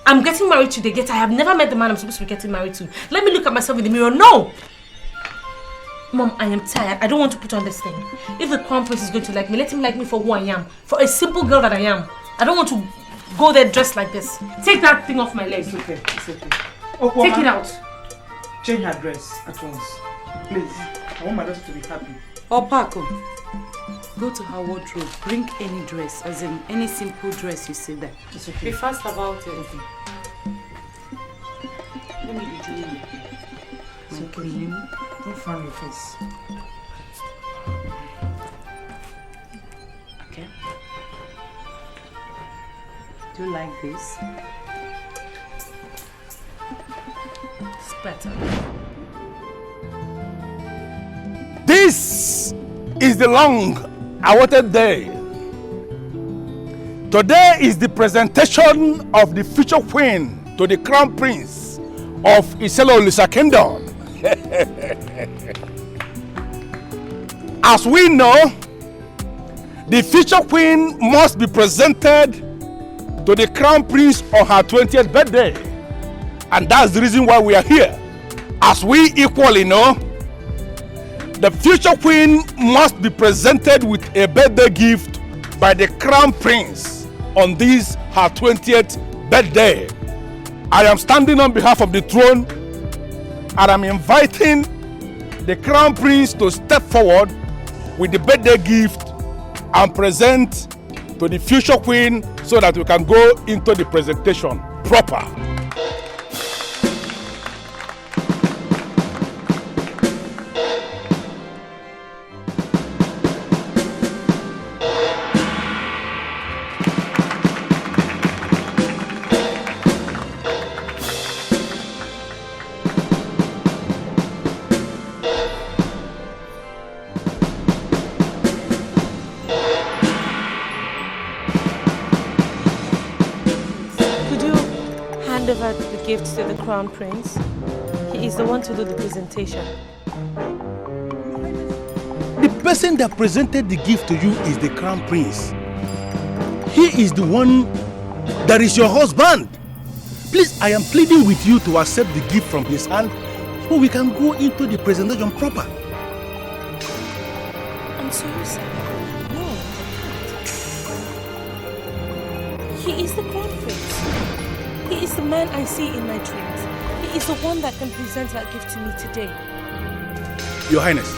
I'm getting married today, yet I have never met the man I'm supposed to be getting married to. Let me look at myself in the mirror. No! Mom, I am tired. I don't want to put on this thing. If the crown prince is going to like me, let him like me for who I am. For a simple girl that I am. I don't want to go there dressed like this. Take that thing off my legs. It's okay. It's okay. Take it out. Change her dress at once. Please. I want my daughter to be happy. Or Paco, go to her wardrobe. Bring any dress, as in any simple dress you see there. It's okay. Be fast about it. Okay. Let me be doing it. It's okay. Don't frown your face. Okay. Do you like this? It's better. This is the long-awaited day. Today is the presentation of the future queen to the crown prince of Iselo Kingdom. As we know, the future queen must be presented to the crown prince on her 20th birthday. And that's the reason why we are here. As we equally know, the future queen must be presented with a birthday gift by the crown prince on this her 20th birthday. I am standing on behalf of the throne and I'm inviting the crown prince to step forward with the birthday gift and present to the future queen so that we can go into the presentation proper. Gifts to the crown prince. He is the one to do the presentation. The person that presented the gift to you is the crown prince. He is the one that is your husband. Please, I am pleading with you to accept the gift from his hand so we can go into the presentation proper. I'm sorry, sir. No. He is the crown prince. He is the man I see in my dreams. He is the one that can present that gift to me today. Your Highness,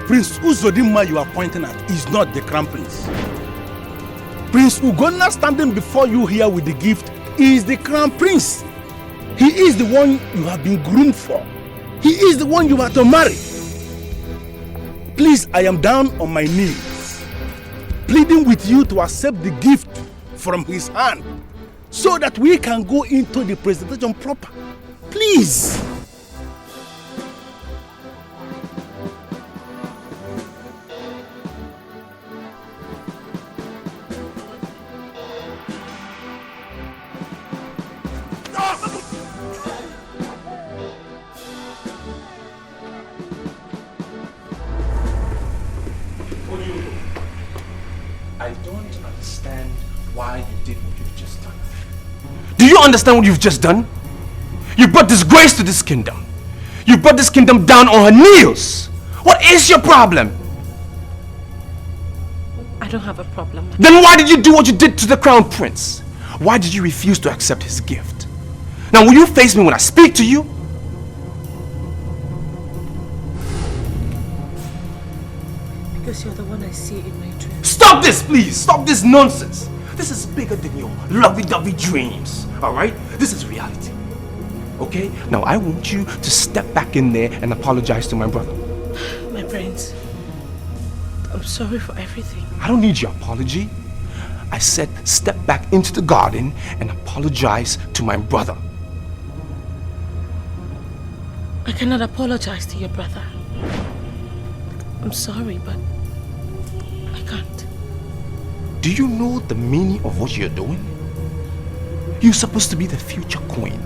Prince Uzodinma you are pointing at is not the crown prince. Prince Ugonna standing before you here with the gift is the crown prince. He is the one you have been groomed for. He is the one you are to marry. Please, I am down on my knees, pleading with you to accept the gift from his hand, so that we can go into the presentation proper. Please. I don't understand why you did what you've just done. Do you understand what you've just done? You brought disgrace to this kingdom. You brought this kingdom down on her knees. What is your problem? I don't have a problem. Then why did you do what you did to the crown prince? Why did you refuse to accept his gift? Now will you face me when I speak to you? Because you're the one I see in my dreams. Stop this, please! Stop this nonsense! This is bigger than your lovey-dovey dreams, alright? This is reality, okay? Now I want you to step back in there and apologize to my brother. My brains. I'm sorry for everything. I don't need your apology. I said step back into the garden and apologize to my brother. I cannot apologize to your brother. I'm sorry, but I can't. Do you know the meaning of what you're doing? You're supposed to be the future queen,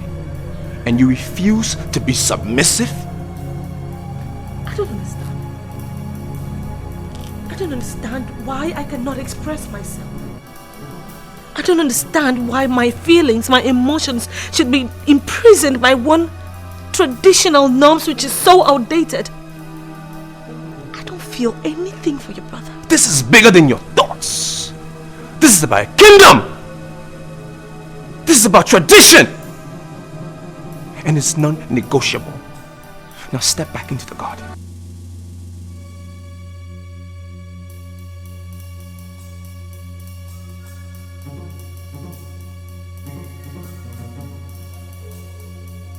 and you refuse to be submissive? I don't understand. I don't understand why I cannot express myself. I don't understand why my feelings, my emotions should be imprisoned by one traditional norms which is so outdated. I don't feel anything for your brother. This is bigger than your thoughts. This is about a kingdom. This is about tradition. And it's non-negotiable. Now step back into the garden.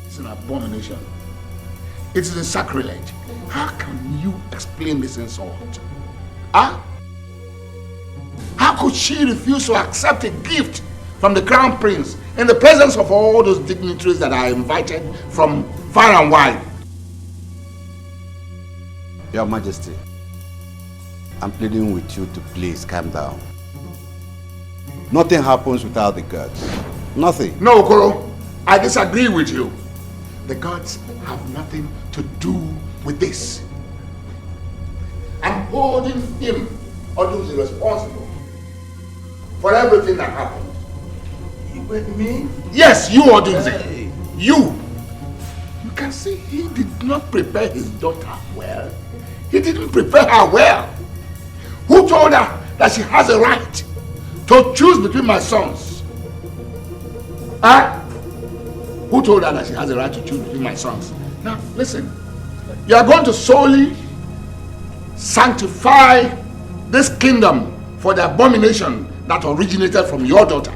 It's an abomination. It is a sacrilege. How can you explain this insult? Huh? How could she refuse to accept a gift from the crown prince in the presence of all those dignitaries that are invited from far and wide? Your Majesty, I'm pleading with you to please calm down. Nothing happens without the gods. Nothing. No, Okoro, I disagree with you. The gods have nothing to do with this. I'm holding him or who's responsible for everything that happened. Me? Yes, you, Odunze. Hey. You can see he did not prepare his daughter well. He didn't prepare her well. Who told her that she has a right to choose between my sons? Huh? Who told her that she has a right to choose between my sons? Now, listen. You are going to solely sanctify this kingdom for the abomination that originated from your daughter.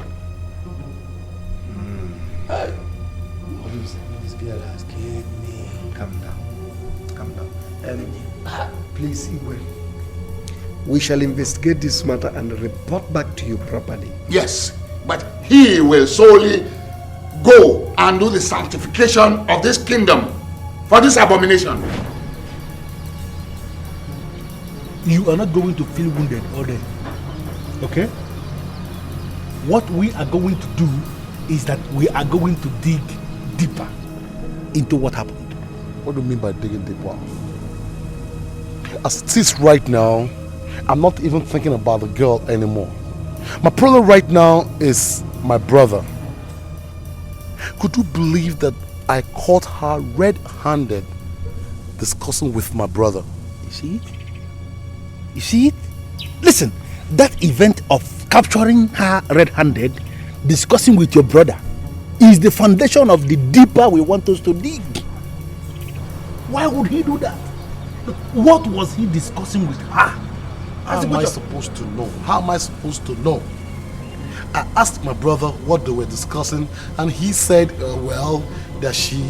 This girl has killed me. Calm down. Calm down. Please, Igwe. We shall investigate this matter and report back to you properly. Yes, but he will solely go and do the sanctification of this kingdom for this abomination. You are not going to feel wounded all day. Okay? What we are going to do is that we are going to dig deeper into what happened. What do you mean by digging deeper? As it is right now, I'm not even thinking about the girl anymore. My problem right now is my brother. Could you believe that I caught her red-handed discussing with my brother? You see it? You see it? Listen, that event of capturing her red-handed, discussing with your brother, is the foundation of the deeper we want us to dig. Why would he do that? What was he discussing with her? How am I supposed to know? How am I supposed to know? I asked my brother what they were discussing, and he said, well, that she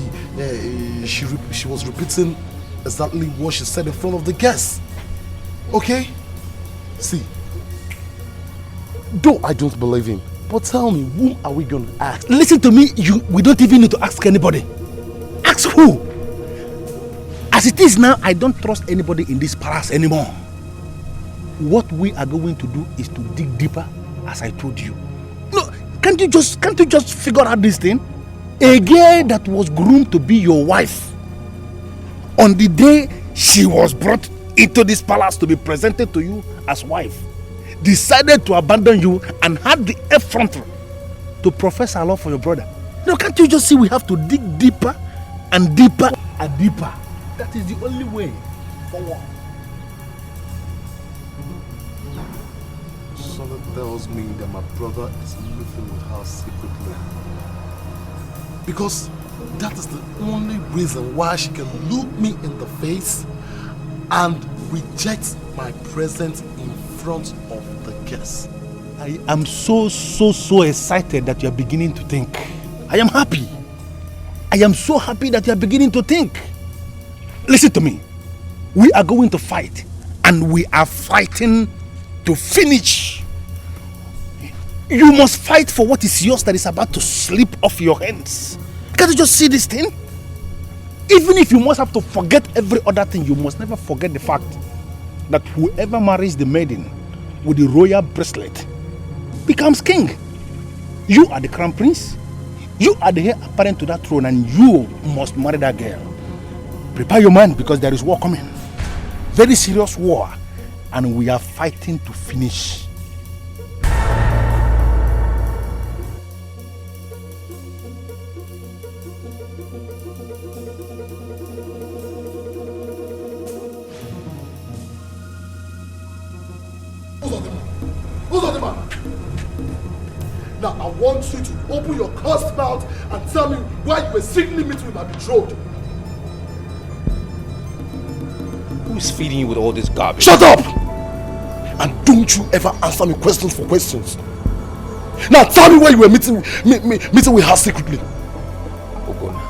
was repeating exactly what she said in front of the guests. Okay? See, though I don't believe him, but tell me, whom are we going to ask? Listen to me, we don't even need to ask anybody. Ask who? As it is now, I don't trust anybody in this palace anymore. What we are going to do is to dig deeper, as I told you. No, can't you just figure out this thing? A girl that was groomed to be your wife, on the day she was brought into this palace to be presented to you as wife, decided to abandon you and had the effrontery to profess her love for your brother. No, can't you just see we have to dig deeper and deeper and deeper? That is the only way forward. Something tells me that my brother is living with her secretly. Because that is the only reason why she can look me in the face and reject my presence in front of the guests. I am so excited that you are beginning to think. I am happy. I am so happy that you are beginning to think. Listen to me. We are going to fight And we are fighting to finish. You must fight for what is yours that is about to slip off your hands. Can't you just see this thing? Even if you must have to forget every other thing, you must never forget the fact that whoever marries the maiden with the royal bracelet becomes king. You are the crown prince. You are the heir apparent to that throne, and you must marry that girl. Prepare your mind, because there is war coming. Very serious war. And we are fighting to finish. Now I want you to open your cursed mouth and tell me why you were secretly meeting with my betrothed. Who's feeding you with all this garbage? Shut up! And don't you ever answer me questions for questions. Now tell me why you were meeting with her secretly. Ogona,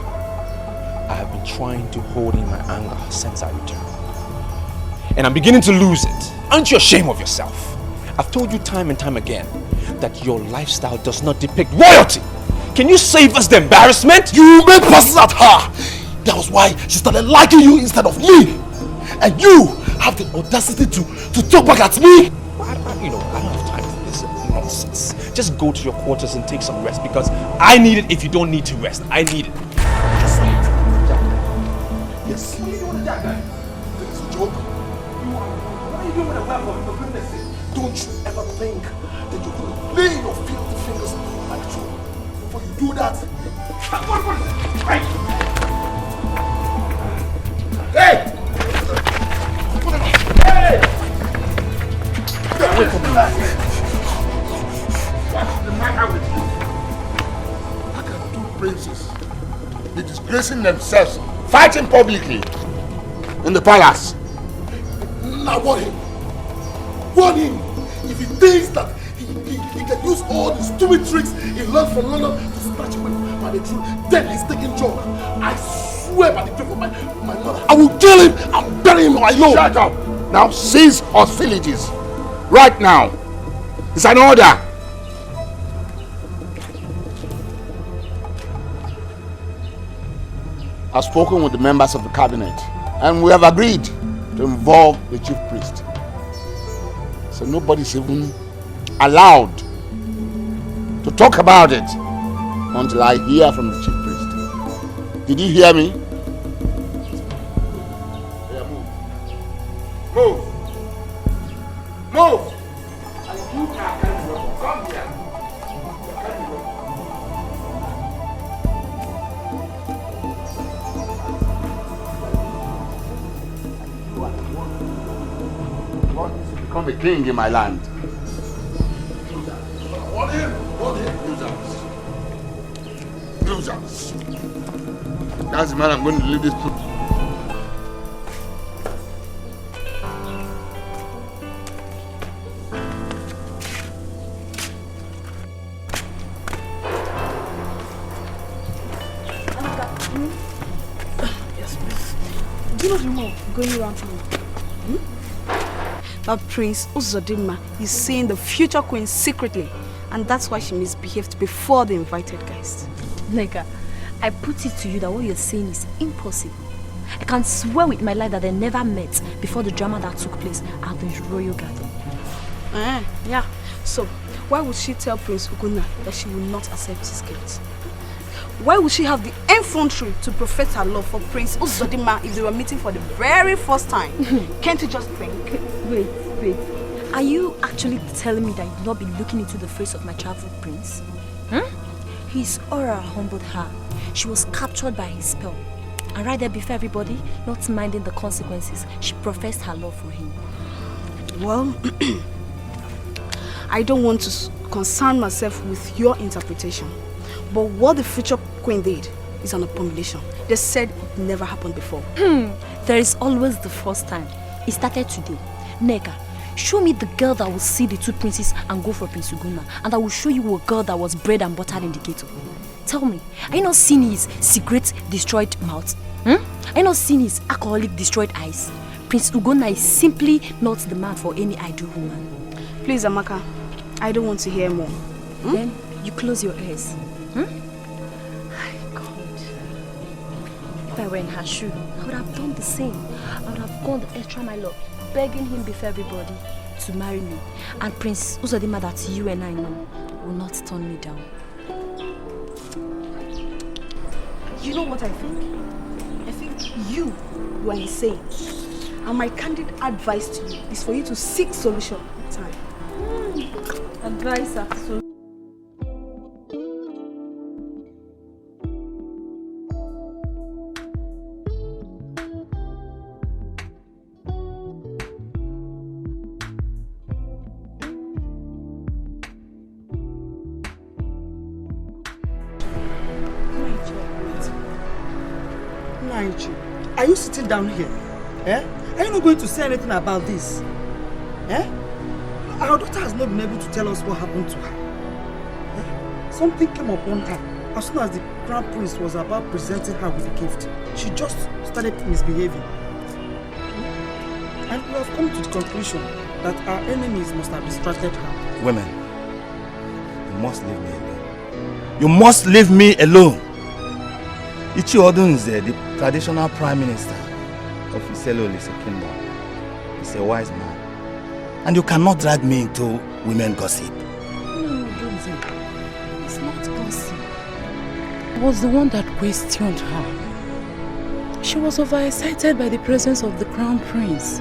I have been trying to hold in my anger since I returned. And I'm beginning to lose it. Aren't you ashamed of yourself? I've told you time and time again that your lifestyle does not depict royalty. Can you save us the embarrassment? You made passes at her. That was why she started liking you instead of me. And you have the audacity to talk back at me? I don't have time for this nonsense. Just go to your quarters and take some rest, because I need it if you don't need to rest. I need it. Yes. What are you doing with that guy? It's a joke. What are you doing with a weapon, for goodness sake? Don't you ever think that you're going to lay your filthy fingers on my throat before you do that? Hey! Hey! Get away from me! What's the matter with you? How can two princes be disgracing themselves, fighting publicly in the palace? Now warn him! Warn him! If he thinks that he can use all the stupid tricks he learned from London to snatch away by the truth, then he's taking joke. I swear by the grave of my mother, I will kill him and bury him alone. Shut up! Now cease hostilities. Right now. It's an order. I've spoken with the members of the cabinet, and we have agreed to involve the chief priest. So nobody's even allowed to talk about it until I hear from the chief priest. Did you hear me? Yeah, move. Move! And you are come here. Become a king in my land. Warn him! Losers. That's the man I'm going to leave this to. Yes, please. Do you know the rumor going around town? That Prince Uzodinma is seeing the future queen secretly, and that's why she misbehaved before the invited guests. Nega, I put it to you that what you're saying is impossible. I can swear with my life that they never met before the drama that took place at the royal garden. Yeah. So, why would she tell Prince Ugonna that she will not accept his gift? Why would she have the effrontery to profess her love for Prince Uzodinma if they were meeting for the very first time? Can't you just think? Wait. Are you actually telling me that you've not been looking into the face of my traveled prince? His aura humbled her. She was captured by his spell. And right there before everybody, not minding the consequences, she professed her love for him. Well, I don't want to concern myself with your interpretation. But what the future queen did is an abomination. They said it never happened before. There is always the first time. It started today. Nega, show me the girl that will see the two princes and go for Prince Ugonna, and I will show you a girl that was bred and buttered in the ghetto. Tell me, are you not seeing his cigarette destroyed mouth? Are you not seeing his alcoholic destroyed eyes? Prince Ugonna is simply not the man for any ideal woman. Please, Amaka, I don't want to hear more. Then you close your ears. God. If I were in her shoe, I would have done the same. I would have gone the extra mile, begging him before everybody to marry me. And Prince Uzodima, that you and I know, will not turn me down. You know what I think? I think you are insane. And my candid advice to you is for you to seek solution in time. Advice after solution. Iyke, are you sitting down here? Eh? Are you not going to say anything about this? Eh? Our daughter has not been able to tell us what happened to her. Eh? Something came upon her as soon as the crown prince was about presenting her with a gift. She just started misbehaving. And we have come to the conclusion that our enemies must have distracted her. Women, you must leave me alone. You must leave me alone. Iyke Odunze, the traditional prime minister of Iselolise Kingdom, is a wise man. And you cannot drag me into women gossip. No, Odunze. It's not gossip. I was the one that questioned her. She was overexcited by the presence of the crown prince.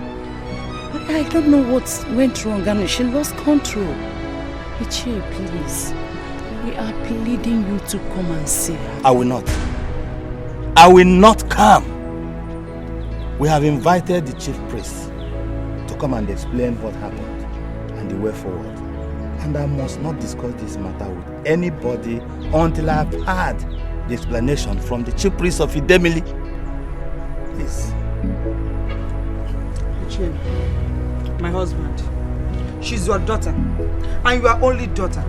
I don't know what went wrong and she lost control. Iyke, please. We are pleading you to come and see her. I will not. I will not come. We have invited the chief priest to come and explain what happened and the way forward. And I must not discuss this matter with anybody until I have heard the explanation from the chief priest of Idemili. Please. Iyke, my husband, she's your daughter, and your only daughter.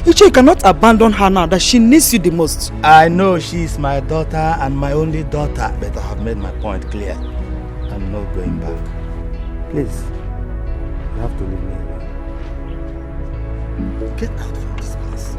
Iyke, you cannot abandon her now that she needs you the most. I know she is my daughter and my only daughter, but I have made my point clear. I'm not going back. Please, you have to leave me alone. Get out from this place.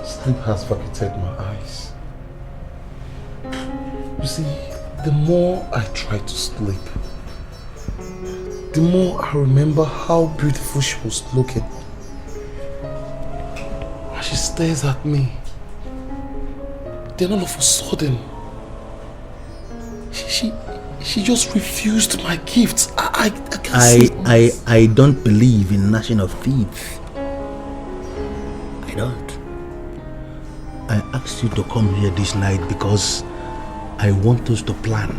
Sleep has vacated my eyes. You see, the more I try to sleep, the more I remember how beautiful she was looking. As she stares at me, then all of a sudden, she just refused my gifts. I can't see. I don't believe in gnashing of teeth. I don't. I asked you to come here this night because I want us to plan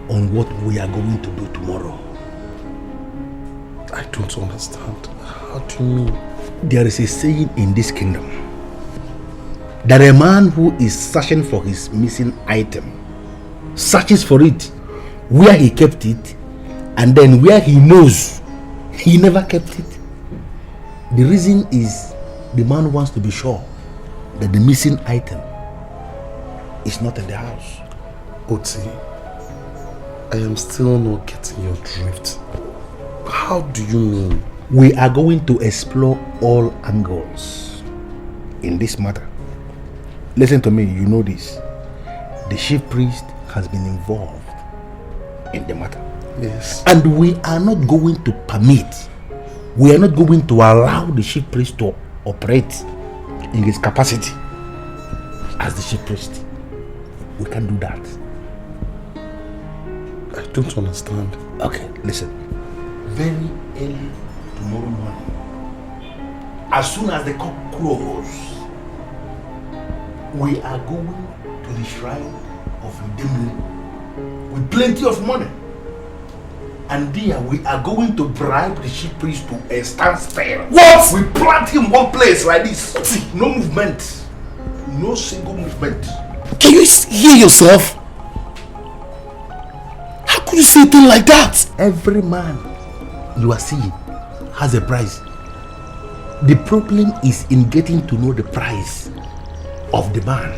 on what we are going to do tomorrow. I don't understand. How do you mean? There is a saying in this kingdom that a man who is searching for his missing item searches for it where he kept it, and then where he knows he never kept it. The reason is the man wants to be sure that the missing item is not in the house. Oti, I am still not getting your drift. How do you mean? We are going to explore all angles in this matter. Listen to me, you know this. The chief priest has been involved in the matter. Yes. And we are not going to permit, we are not going to allow the chief priest to operate in his capacity as the chief priest. We can't do that. I don't understand. Okay, listen. Very early tomorrow morning, as soon as the cock crows, we are going to the shrine of Idemili with plenty of money. And there we are going to bribe the chief priest to a standstill. What? We plant him one place like this. See, no movement. No single movement. Can you hear yourself? How could you say a thing like that? Every man you are seeing has a price. The problem is in getting to know the price of the man.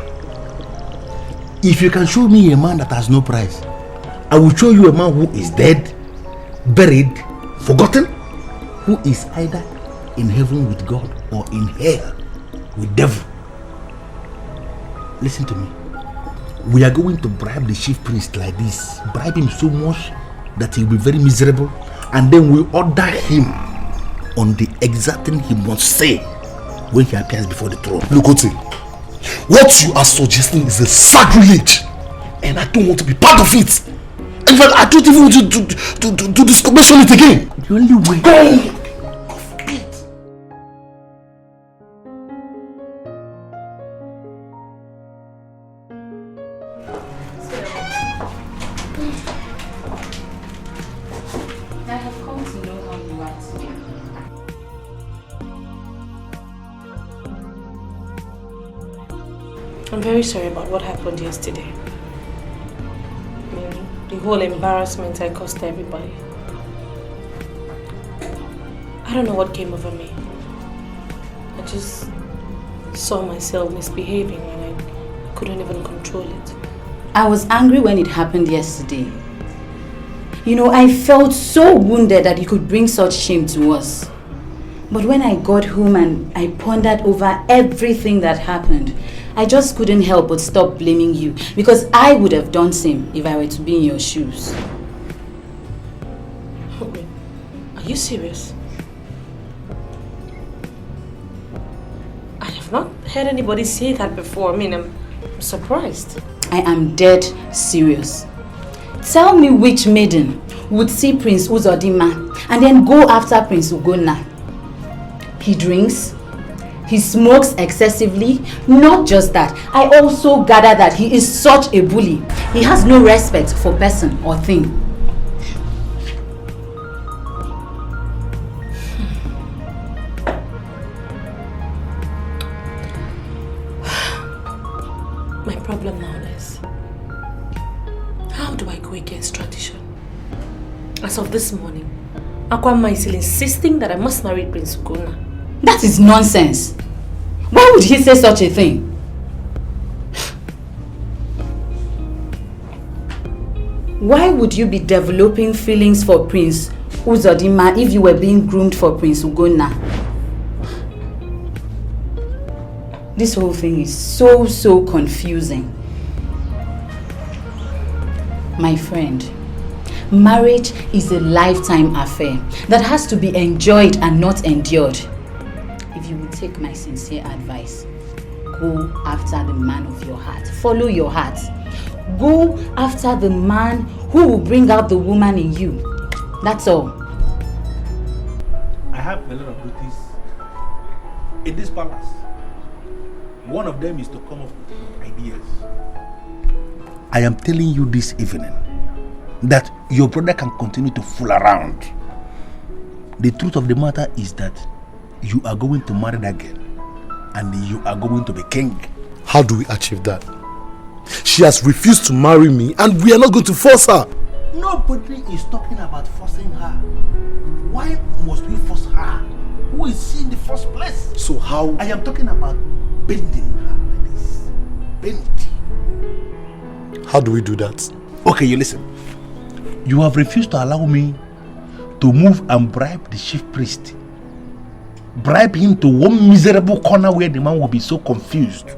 If you can show me a man that has no price, I will show you a man who is dead, buried, forgotten, who is either in heaven with God or in hell with devil. Listen to me. We are going to bribe the chief priest like this. Bribe him so much that he will be very miserable, and then we order him on the exact thing he must say when he appears before the throne. Look, Oti, what you are suggesting is a sacrilege, and I don't want to be part of it. In fact, I don't even want to mention it again. The only way. Go! I have come to know how you are today. I'm very sorry about what happened yesterday. The whole embarrassment I caused everybody. I don't know what came over me. I just saw myself misbehaving and I couldn't even control it. I was angry when it happened yesterday. You know, I felt so wounded that you could bring such shame to us. But when I got home and I pondered over everything that happened, I just couldn't help but stop blaming you, because I would have done same if I were to be in your shoes. Are you serious? I have not heard anybody say that before. I mean, I'm surprised. I am dead serious. Tell me which maiden would see Prince Uzodinma and then go after Prince Ugonna. He drinks, he smokes excessively. Not just that, I also gather that he is such a bully. He has no respect for person or thing. My problem now is, how do I go against tradition? As of this morning, Akwama is still insisting that I must marry Prince Ugonna. That is nonsense. Why would he say such a thing? Why would you be developing feelings for Prince Uzodinma if you were being groomed for Prince Ugonna? This whole thing is so confusing. My friend, marriage is a lifetime affair that has to be enjoyed and not endured. If you will take my sincere advice, go after the man of your heart. Follow your heart. Go after the man who will bring out the woman in you. That's all. I have a lot of duties in this palace. One of them is to come up with ideas. I am telling you this evening that your brother can continue to fool around. The truth of the matter is that you are going to marry that girl and you are going to be king. How do we achieve that? She has refused to marry me and we are not going to force her. Nobody is talking about forcing her. Why must we force her? Who is she in the first place? So how? I am talking about bending her like this. Bend. How do we do that? Okay, you listen. You have refused to allow me to move and bribe the chief priest. Bribe him to one miserable corner where the man will be so confused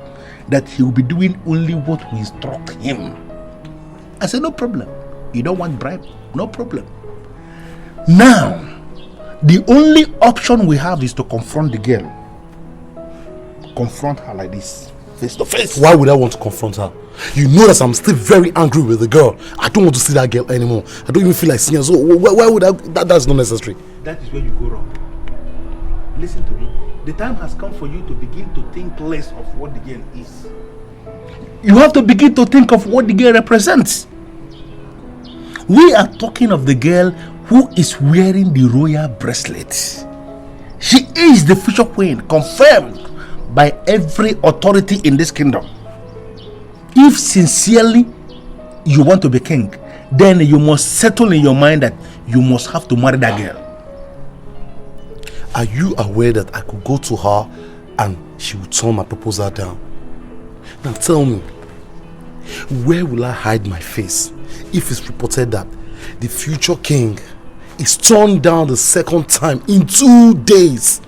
that he will be doing only what we instruct him. I said, no problem. You don't want bribe? No problem. Now, the only option we have is to confront the girl. Confront her like this, face to face. Why would I want to confront her? You know that I'm still very angry with the girl. I don't want to see that girl anymore. I don't even feel like seeing her. So why would I? That's not necessary. That is where you go wrong. Listen to me. The time has come for you to begin to think less of what the girl is. You have to begin to think of what the girl represents. We are talking of the girl who is wearing the royal bracelet. She is the future queen, confirmed by every authority in this kingdom. If sincerely you want to be king, then you must settle in your mind that you must have to marry that girl. Are you aware that I could go to her and she would turn my proposal down? Now tell me, where will I hide my face if it's reported that the future king is turned down the second time in 2 days?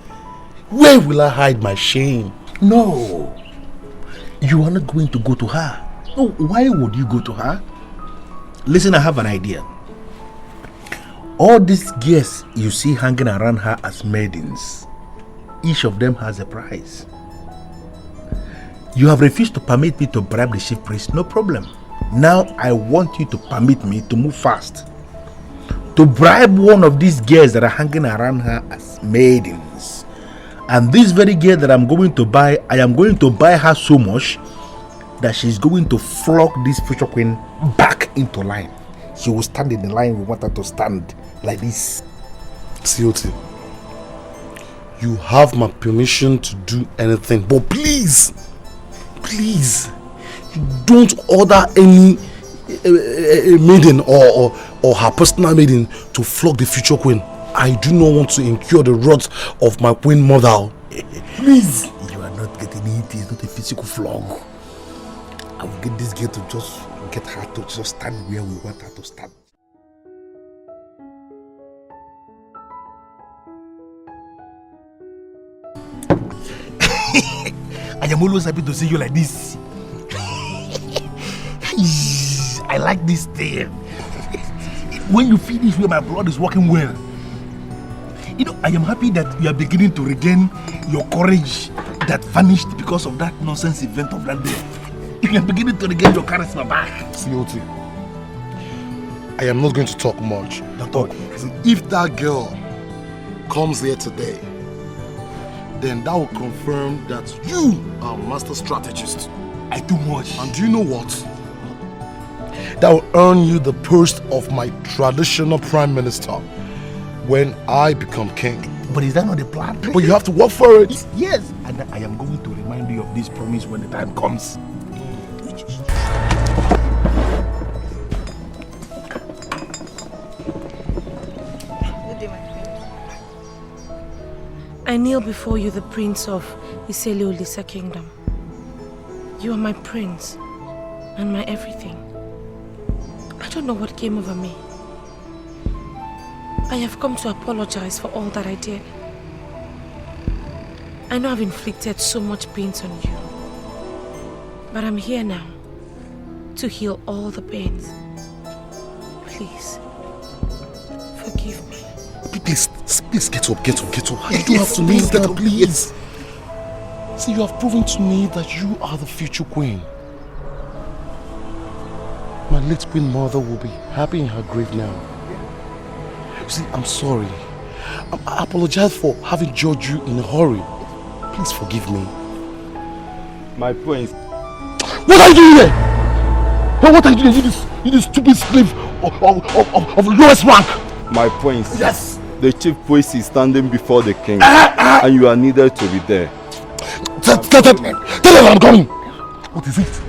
Where will I hide my shame? No, you are not going to go to her. No, why would you go to her? Listen, I have an idea. All these girls you see hanging around her as maidens, each of them has a price. You have refused to permit me to bribe the chief priest, no problem. Now I want you to permit me to move fast, to bribe one of these girls that are hanging around her as maidens. And this very girl that I'm going to buy, I am going to buy her so much that she's going to flog this future queen back into line. She will stand in the line we want her to stand, like this. COT, you have my permission to do anything, but please, don't order any maiden or her personal maiden to flog the future queen. I do not want to incur the wrath of my queen mother. Please. You are not getting it. It's not a physical flog. I will get this girl to just get her to just stand where we want her to stand. I am always happy to see you like this. I like this thing. When you feel this way, my blood is working well. You know, I am happy that you are beginning to regain your courage that vanished because of that nonsense event of that day. You are beginning to regain your charisma back. COT, I am not going to talk much. Don't talk. If that girl comes here today, then that will confirm that you are a master strategist. I do much. And do you know what? That will earn you the post of my traditional prime minister when I become king. But is that not the plan? But you have to work for it. Yes. And I am going to remind you of this promise when the time comes. I kneel before you, the prince of Isele Kingdom. You are my prince and my everything. I don't know what came over me. I have come to apologize for all that I did. I know I've inflicted so much pain on you. But I'm here now to heal all the pains. Please, forgive me. Please get up. You don't have to kneel down, please. See, you have proven to me that you are the future queen. My late queen mother will be happy in her grave now. You see, I'm sorry. I apologize for having judged you in a hurry. Please forgive me. My prince. What are you doing here? What are you doing? You this stupid slave of lowest rank. My prince. Yes. The chief priest is standing before the king, and you are needed to be there. Tell him I'm coming. What is it?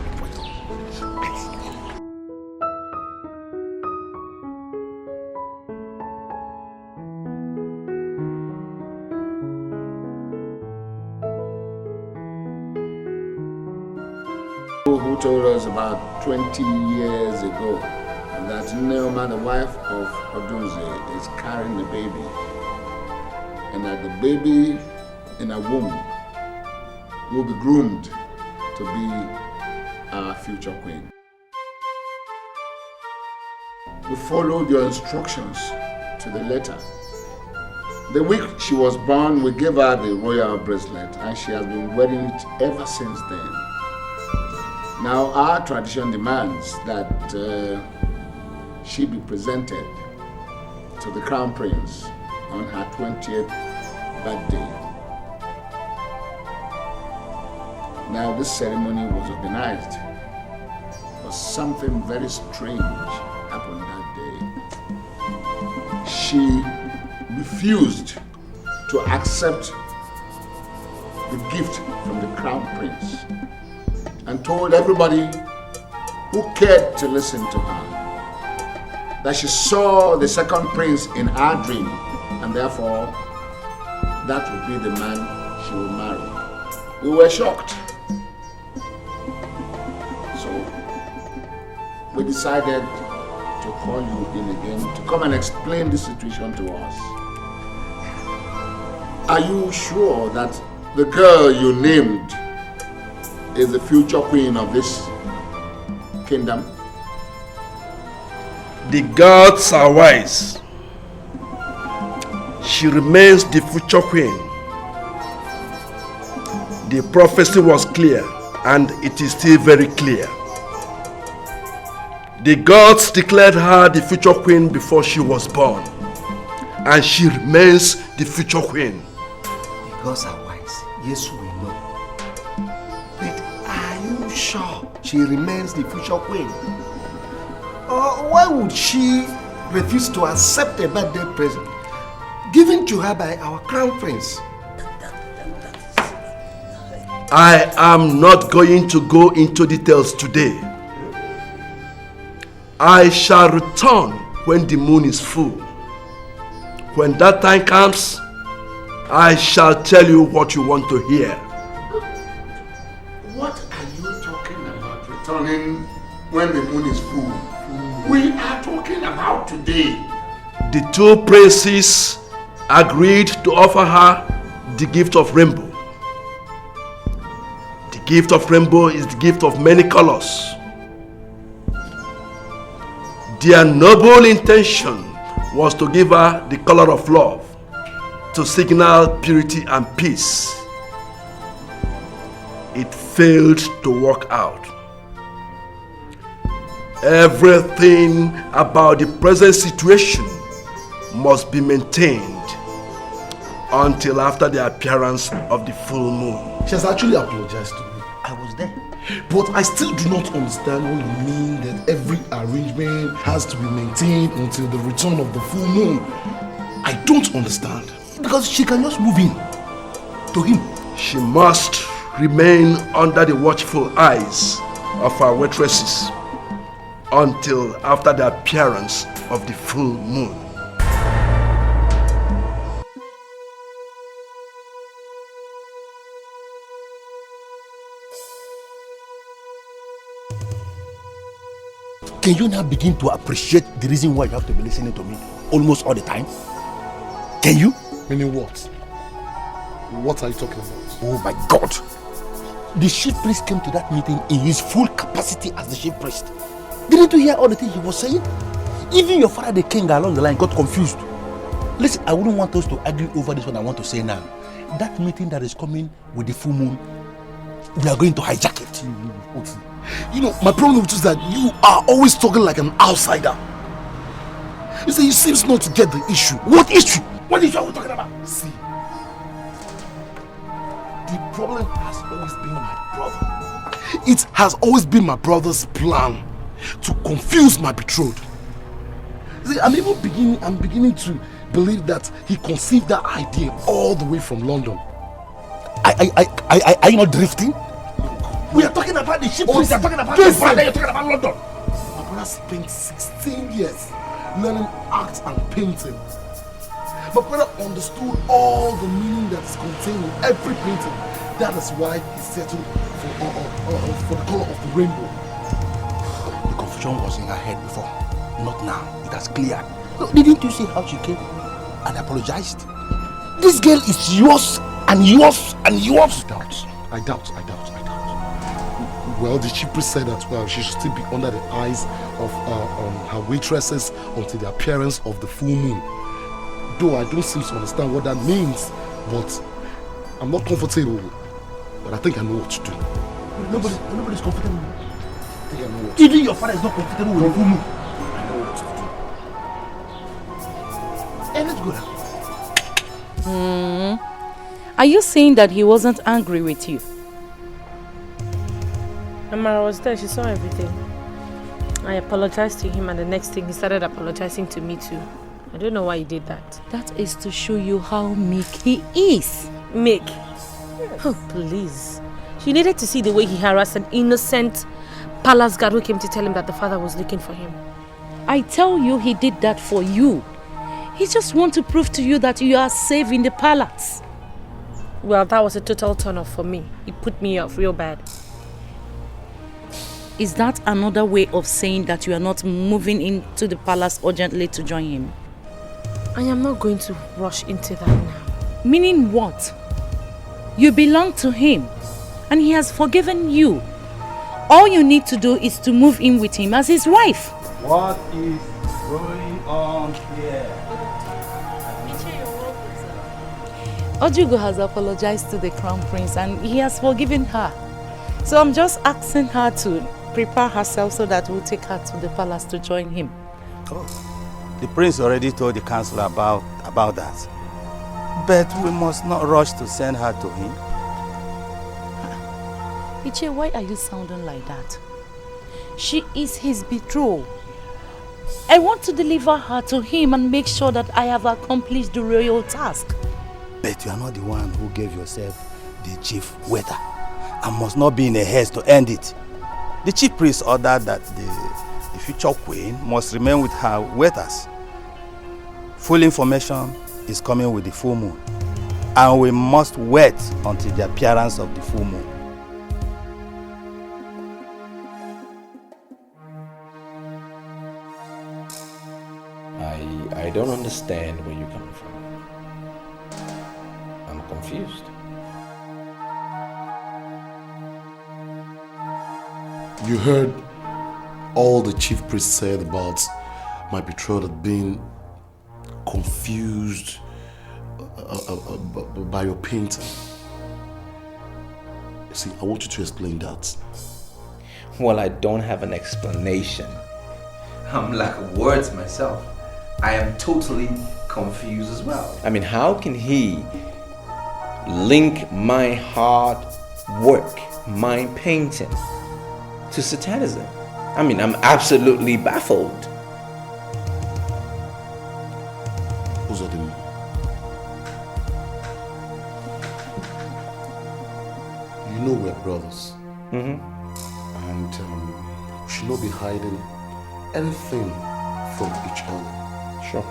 Who told us about 20 years ago that Naoma, the wife of Odunze, is carrying the baby, and that the baby in her womb will be groomed to be our future queen. We followed your instructions to the letter. The week she was born, we gave her the royal bracelet, and she has been wearing it ever since then. Now our tradition demands that she be presented to the crown prince on her 20th birthday. Now this ceremony was organized, but something very strange happened that day. she refused to accept the gift from the crown prince and told everybody who cared to listen to her that she saw the second prince in her dream and therefore that would be the man she would marry. We were shocked. So we decided to call you in again to come and explain the situation to us. Are you sure that the girl you named is the future queen of this kingdom? The gods are wise. She remains the future queen. The prophecy was clear, and it is still very clear. The gods declared her the future queen before she was born, and she remains the future queen. The gods are wise, yes we know. But are you sure she remains the future queen? Or why would she refuse to accept a birthday present given to her by our crown prince? I am not going to go into details today. I shall return when the moon is full. When that time comes, I shall tell you what you want to hear. What are you talking about returning when the moon is full? We are talking about today. The two princes agreed to offer her the gift of rainbow. The gift of rainbow is the gift of many colors. Their noble intention was to give her the color of love, to signal purity and peace. It failed to work out. Everything about the present situation must be maintained until after the appearance of the full moon. She has actually apologized to me. I was there. But I still do not understand what you mean that every arrangement has to be maintained until the return of the full moon. I don't understand. Because she can just move in to him. She must remain under the watchful eyes of our waitresses until after the appearance of the full moon. Can you now begin to appreciate the reason why you have to be listening to me almost all the time? Can you? Meaning what? What are you talking about? Oh my God! The chief priest came to that meeting in his full capacity as the chief priest. Didn't you hear all the things he was saying? Even your father, the king, along the line got confused. Listen, I wouldn't want us to argue over this one I want to say now. That meeting that is coming with the full moon, we are going to hijack it. You know, my problem with you is that you are always talking like an outsider. You see, you seem not to get the issue. What issue? What issue are we talking about? See, the problem has always been my brother. It has always been my brother's plan to confuse my betrothed. See, I'm beginning to believe that he conceived that idea all the way from London. Are you not drifting? We are talking about the ship. We are talking about the brother. You're talking about London. My brother spent 16 years learning art and painting. My brother understood all the meaning that is contained in every painting. That is why he settled for the color of the rainbow. The confusion was in her head before, not now. It has cleared. Didn't you see how she came and apologized? This girl is yours and yours and yours. I doubt. Well, the chief priest said that she should still be under the eyes of her waitresses until the appearance of the full moon. Though I don't seem to understand what that means, but I'm not comfortable. But I think I know what to do. Nobody's comfortable. I think I know what to do. Even your father is not comfortable with the full moon. I know what to do. Hey, let's go now. Are you saying that he wasn't angry with you? Amara was there, she saw everything. I apologized to him and the next thing he started apologizing to me too. I don't know why he did that. That is to show you how meek he is. Meek? Oh, please. You needed to see the way he harassed an innocent palace guard who came to tell him that the father was looking for him. I tell you, he did that for you. He just wants to prove to you that you are safe in the palace. Well, that was a total turn-off for me. It put me off real bad. Is that another way of saying that you are not moving into the palace urgently to join him? I am not going to rush into that now. Meaning what? You belong to him, and he has forgiven you. All you need to do is to move in with him as his wife. What is going on here? Ojugo has apologized to the crown prince and he has forgiven her. So I'm just asking her to prepare herself so that we'll take her to the palace to join him. Oh, the prince already told the councillor about that. But we must not rush to send her to him. Iyke, why are you sounding like that? She is his betrothed. I want to deliver her to him and make sure that I have accomplished the royal task. But you are not the one who gave yourself the chief waiter and must not be in a haste to end it. The chief priest ordered that the future queen must remain with her waiters. Full information is coming with the full moon, and we must wait until the appearance of the full moon. I don't understand where you're coming from. I'm confused. You heard all the chief priest said about my betrothed being confused by your painting. See, I want you to explain that. Well, I don't have an explanation. I'm lack of words myself. I am totally confused as well. I mean, how can he link my hard work, my painting, to satanism? I mean, I'm absolutely baffled. You know we're brothers. And we should not be hiding anything from each other. Sure.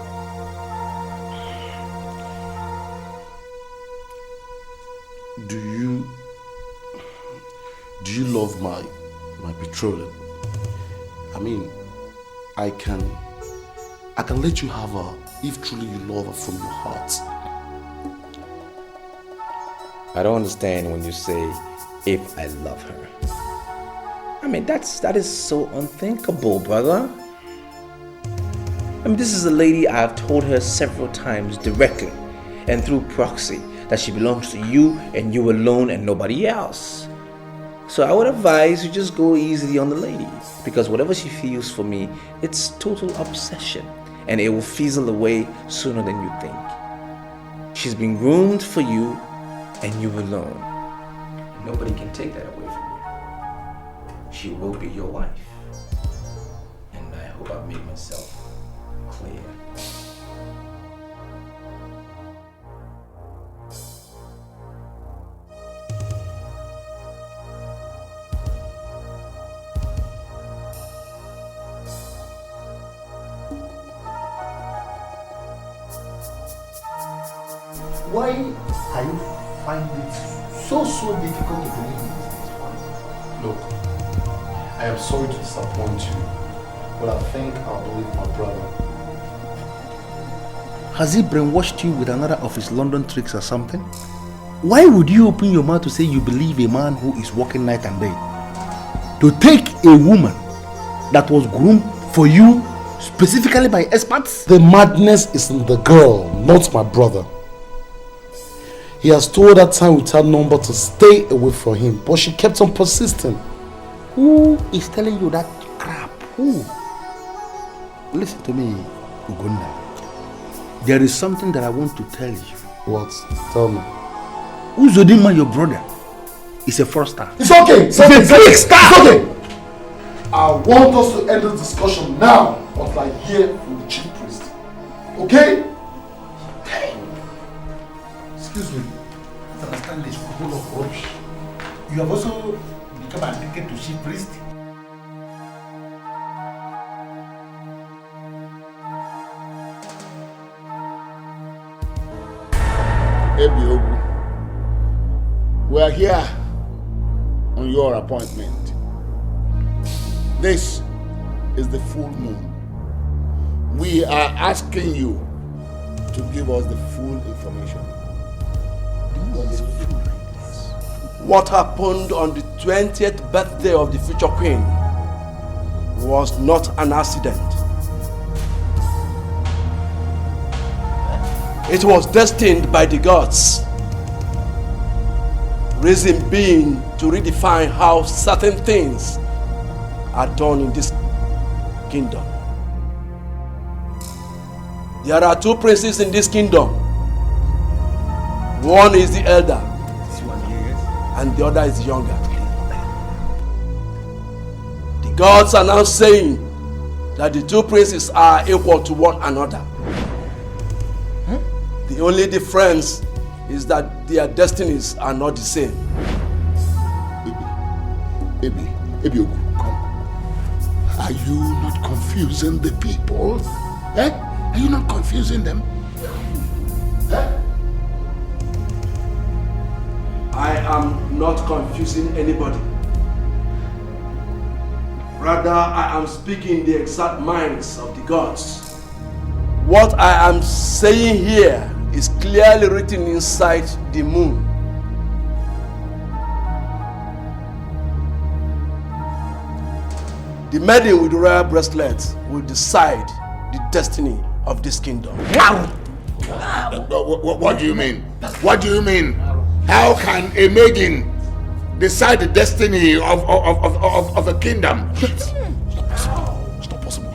Do you love my betrothed? I mean, I can let you have her if truly you love her from your heart. I don't understand when you say, if I love her. I mean, that is so unthinkable, brother. I mean, this is a lady I've told her several times directly and through proxy that she belongs to you and you alone and nobody else. So I would advise you just go easy on the lady, because whatever she feels for me, it's total obsession and it will fizzle away sooner than you think. She's been groomed for you and you alone. Nobody can take that away from you. She will be your wife. And I hope I've made myself clear. Why are you finding it so difficult to believe in this one? Look, I am sorry to disappoint you, but I think I'll believe my brother. Has he brainwashed you with another of his London tricks or something? Why would you open your mouth to say you believe a man who is working night and day? To take a woman that was groomed for you specifically by experts? The madness is in the girl, not my brother. He has told her time without number to stay away from him, but she kept on persisting. Who is telling you that crap? Who? Listen to me, Ugunda. There is something that I want to tell you. What? Tell me. Uzodinma, your brother, is a fraudster. It's okay. It's a fake star. It's okay. I want us to end this discussion now, but I hear from the chief priest. Okay? Excuse me. I understand this full of rubbish. You have also become addicted to chief priest? Ebiogu, we are here on your appointment. This is the full moon. We are asking you to give us the full information. What happened on the 20th birthday of the future queen was not an accident. It was destined by the gods. Reason being to redefine how certain things are done in this kingdom. There are two princes in this kingdom. One is the elder, and the other is the younger. The gods are now saying that the two princes are equal to one another. The only difference is that their destinies are not the same. Ebiogu, come. Are you not confusing the people? Are you not confusing them? I am not confusing anybody. Rather, I am speaking the exact minds of the gods. What I am saying here is clearly written inside the moon. The maiden with the royal bracelet will decide the destiny of this kingdom. What do you mean? What do you mean? How can a maiden decide the destiny of a kingdom? It's not possible.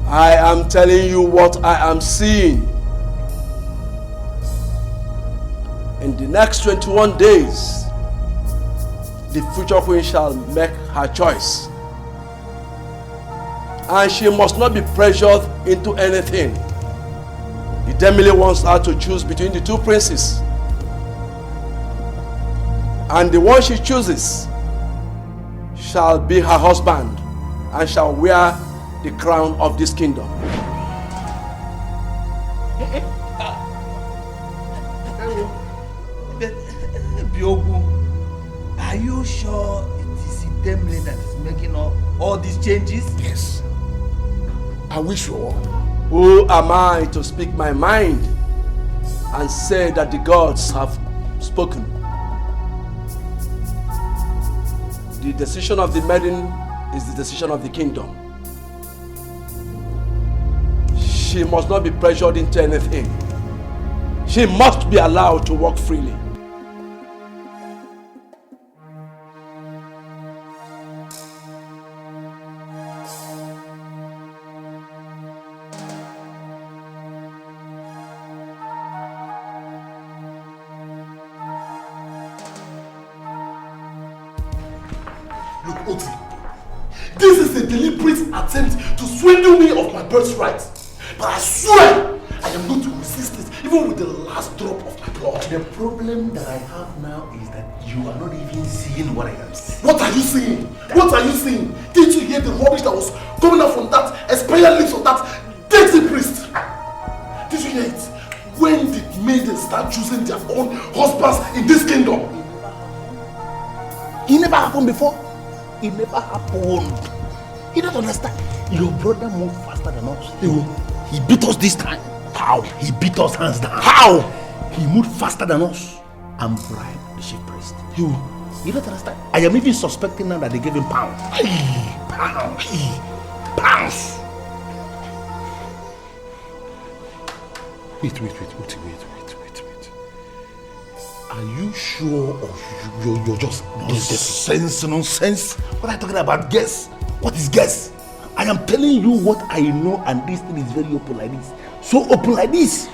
I am telling you what I am seeing. In the next 21 days, the future queen shall make her choice. And she must not be pressured into anything. The Demile wants her to choose between the two princes. And the one she chooses shall be her husband and shall wear the crown of this kingdom. Biogu, are you sure it is Demile that is making all these changes? Yes. Are we sure? Who am I to speak my mind and say that the gods have spoken? The decision of the maiden is the decision of the kingdom. She must not be pressured into anything. She must be allowed to walk freely. Look, Oti, this is a deliberate attempt to swindle me of my birthright. But I swear, I am going to resist it, even with the last drop of my blood. The problem that I have now is that you are not even seeing what I am seeing. What are you seeing? What are you seeing? Didn't you hear the rubbish that was coming out from that expired lips of that dirty priest? Did you hear it? When did maidens start choosing their own husbands in this kingdom? It never happened before. It never happened. You don't understand. Your brother moved faster than us. He beat us this time. How? He beat us hands down. How? He moved faster than us and bribed the chief priest. You don't understand. I am even suspecting now that they gave him pounds. Pounds. Wait. Are you sure or you're just nonsense? What are you talking about? Guess? What is guess? I am telling you what I know, and this thing is very open like this. So open like this.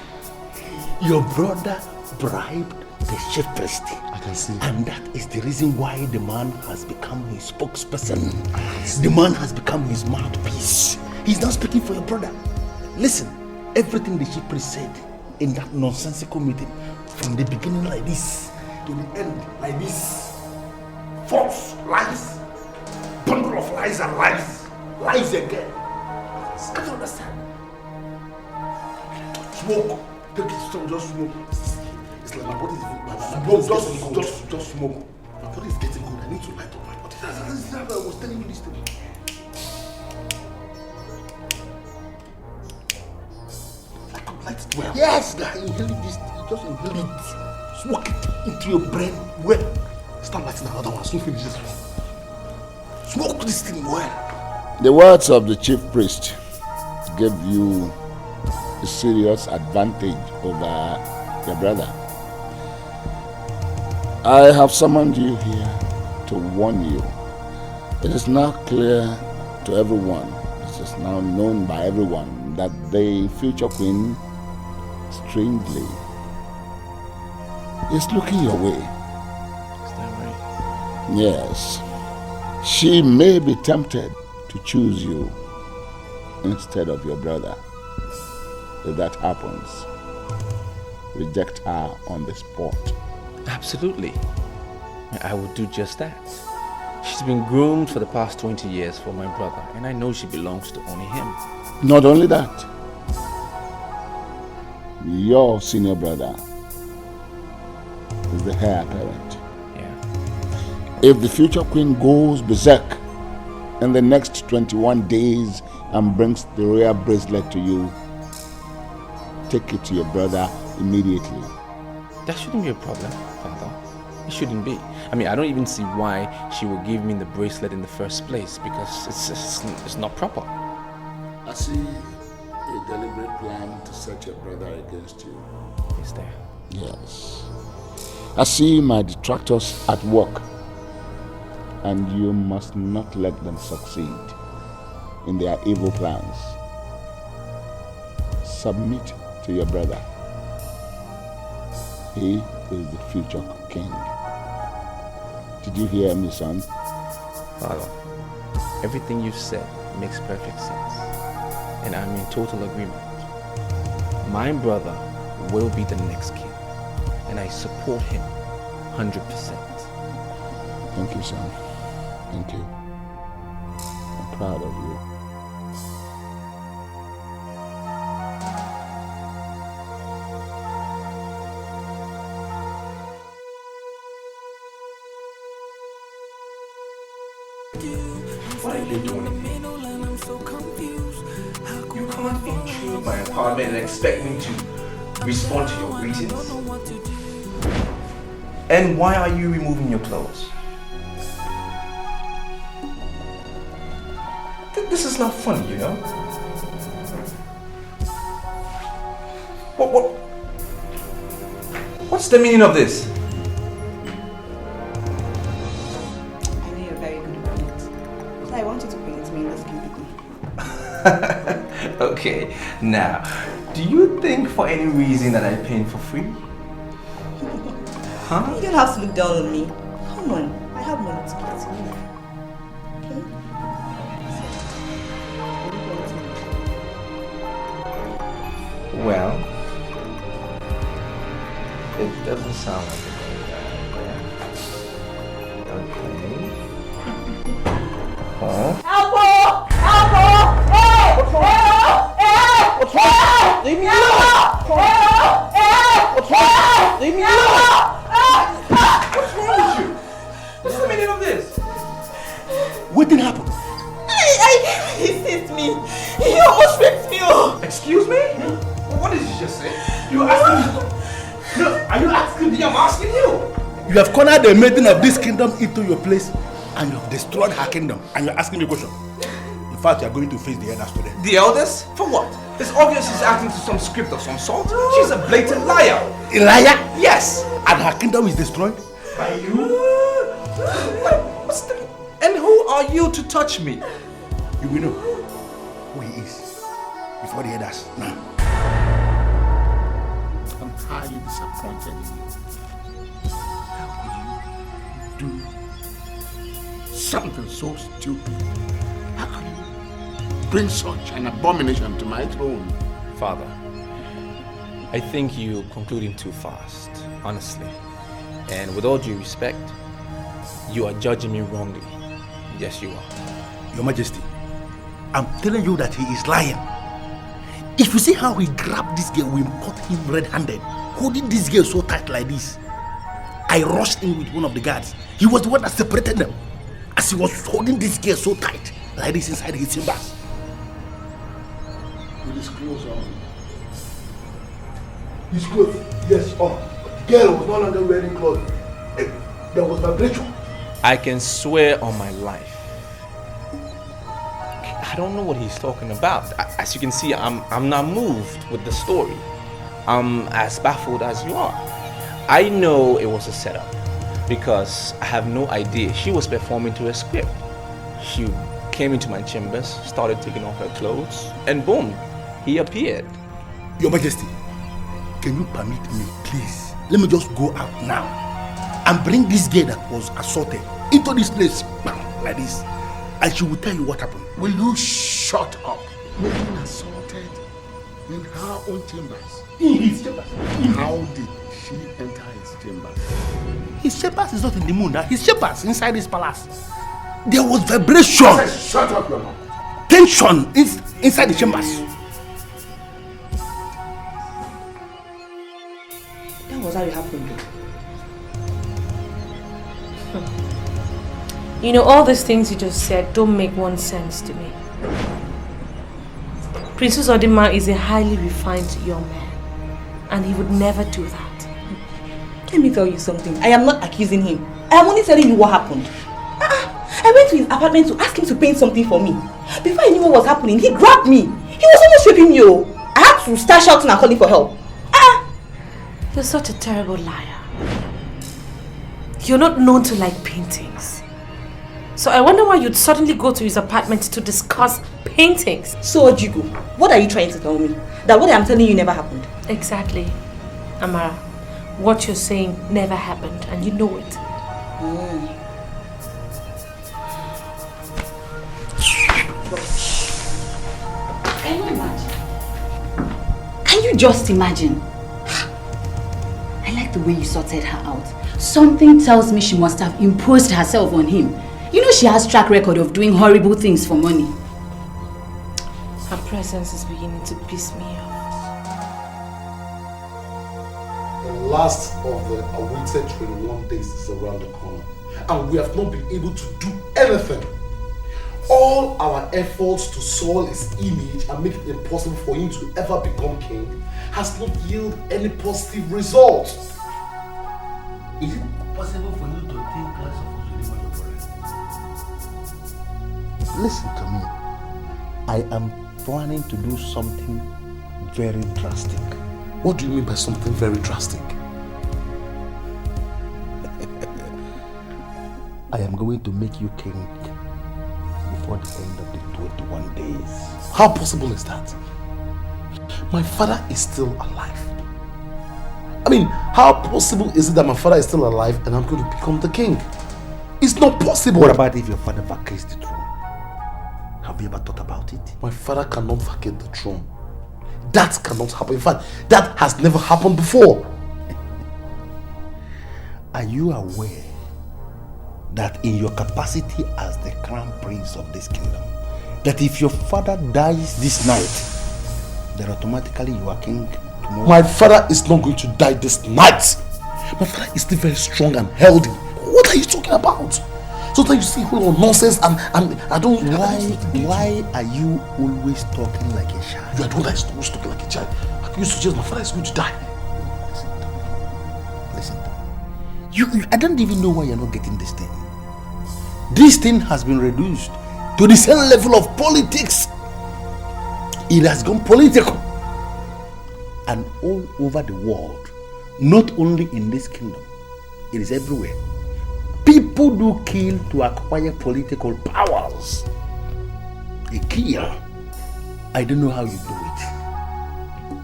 Your brother bribed the chief priest. I can see. And that is the reason why the man has become his spokesperson. The man has become his mouthpiece. He's not speaking for your brother. Listen, everything the chief priest said in that nonsensical meeting, from the beginning like this to the end like this. False lies, bundle of lies and lies, lies again. I don't understand. Smoke, take it strong, just smoke. It's like my body is just smoke. My body is getting good. I need to light up my body. That's how I was telling you this thing. Light it well. Yes, guy, inhale this. Just inhale it. Smoke it into your brain well. Start lighting the other one. Soon finish this one. Smoke this thing well. The words of the chief priest gave you a serious advantage over your brother. I have summoned you here to warn you. It is now clear to everyone, it is now known by everyone, that the future queen, strangely, is looking your way. Is that right? Yes. She may be tempted to choose you instead of your brother. If that happens, reject her on the spot. Absolutely. I would do just that. She's been groomed for the past 20 years for my brother, and I know she belongs to only him. Not only that, your senior brother is the heir apparent. Yeah. If the future queen goes berserk in the next 21 days and brings the royal bracelet to you, take it to your brother immediately. That shouldn't be a problem, Father. It shouldn't be. I mean, I don't even see why she would give me the bracelet in the first place, because it's not proper. I see a deliberate plan to set your brother against you. Is there? Yes. I see my detractors at work, and you must not let them succeed in their evil plans. Submit to your brother. He is the future king. Did you hear me, son? Father, everything you've said makes perfect sense, and I'm in total agreement. My brother will be the next king, and I support him 100%. Thank you, son. Thank you. I'm proud of you. What are you doing in here? You can't intrude my apartment and expect me to respond to your greetings. And why are you removing your clothes? This is not funny, you know? What's the meaning of this? I know you're very good at it. So I want you to bring it to me in this cubicle. Okay, now, do you think for any reason that I paint for free? Huh? You don't have to look down on me. Come on, I have money to give to you. Well, it doesn't sound like a very bad idea. Okay. Huh? Elbow! Elbow! Hey! What's wrong? What's wrong? Leave me alone! What's wrong? Leave me alone! What's wrong with you? What's the meaning of this? What did happen? He seized me. He almost raped me. Oh. Excuse me? What did you just say? You asking me? No, are you asking me? I'm asking you. You have cornered the maiden of this kingdom into your place, and you have destroyed her kingdom, and you're asking me a question. In fact, you are going to face the elders today. The elders? For what? It's obvious she's acting to some script of some sort. She's a blatant liar. A liar? Yes. And her kingdom is destroyed? By you? And who are you to touch me? You will know who he is before the others. Now. I'm highly disappointed in you. How could you do something so stupid? How could you bring such an abomination to my throne? Father, I think you're concluding too fast, honestly. And with all due respect, you are judging me wrongly. Yes, you are. Your Majesty, I'm telling you that he is lying. If you see how he grabbed this girl, we caught him red-handed, holding this girl so tight like this. I rushed in with one of the guards. He was the one that separated them, as he was holding this girl so tight like this inside his chambers. With his clothes on. His clothes, yes, on. The girl was no longer wearing clothes. There was vibration. I can swear on my life. I don't know what he's talking about. As you can see, I'm not moved with the story. I'm as baffled as you are. I know it was a setup because I have no idea. She was performing to a script. She came into my chambers, started taking off her clothes, and boom, he appeared. Your Majesty, can you permit me, please? Let me just go out now and bring this girl that was assaulted into this place, like this, and she will tell you what happened. Will you shut up? Being assaulted in her own chambers. In his chambers. How did she enter his chambers? His chambers is not in the moon. His chambers inside his palace. There was vibration. Shut up your mouth. Tension inside the chambers. That was how it happened. You know, all these things you just said don't make one sense to me. Princess Odima is a highly refined young man, and he would never do that. Let me tell you something. I am not accusing him. I am only telling you what happened. I went to his apartment to ask him to paint something for me. Before I knew what was happening, he grabbed me. He was almost raping me. I had to start shouting and calling for help. You're such a terrible liar. You're not known to like paintings. So I wonder why you'd suddenly go to his apartment to discuss paintings. So, Jigo, what are you trying to tell me? That what I am telling you never happened? Exactly. Amara, what you're saying never happened, and you know it. Can you imagine? Can you just imagine? I like the way you sorted her out. Something tells me she must have imposed herself on him. You know she has track record of doing horrible things for money. Her presence is beginning to piss me off. The last of the awaited 21 days is around the corner, and we have not been able to do anything. All our efforts to soil his image and make it impossible for him to ever become king has not yielded any positive results. Is it possible for you to take less of us? Listen to me. I am planning to do something very drastic. What do you mean by something very drastic? I am going to make you king before the end of the 21 days. How possible is that? My father is still alive. I mean, how possible is it that my father is still alive and I'm going to become the king? It's not possible. What about if your father vacates the throne? Have you ever thought about it? My father cannot vacate the throne. That cannot happen. In fact, that has never happened before. Are you aware that in your capacity as the crown prince of this kingdom, that if your father dies this night, then automatically you are king tomorrow? My father is not going to die this night. My father is still very strong and healthy. What are you talking about? So that you see whole nonsense and I don't... Why are you always talking like a child? You are the one that is always talking like a child. How can you suggest my father is going to die? Listen to me. I don't even know why you're not getting this thing. This thing has been reduced to the same level of politics. It has gone political. And all over the world, not only in this kingdom, it is everywhere. People do kill to acquire political powers. They kill. I don't know how you do it.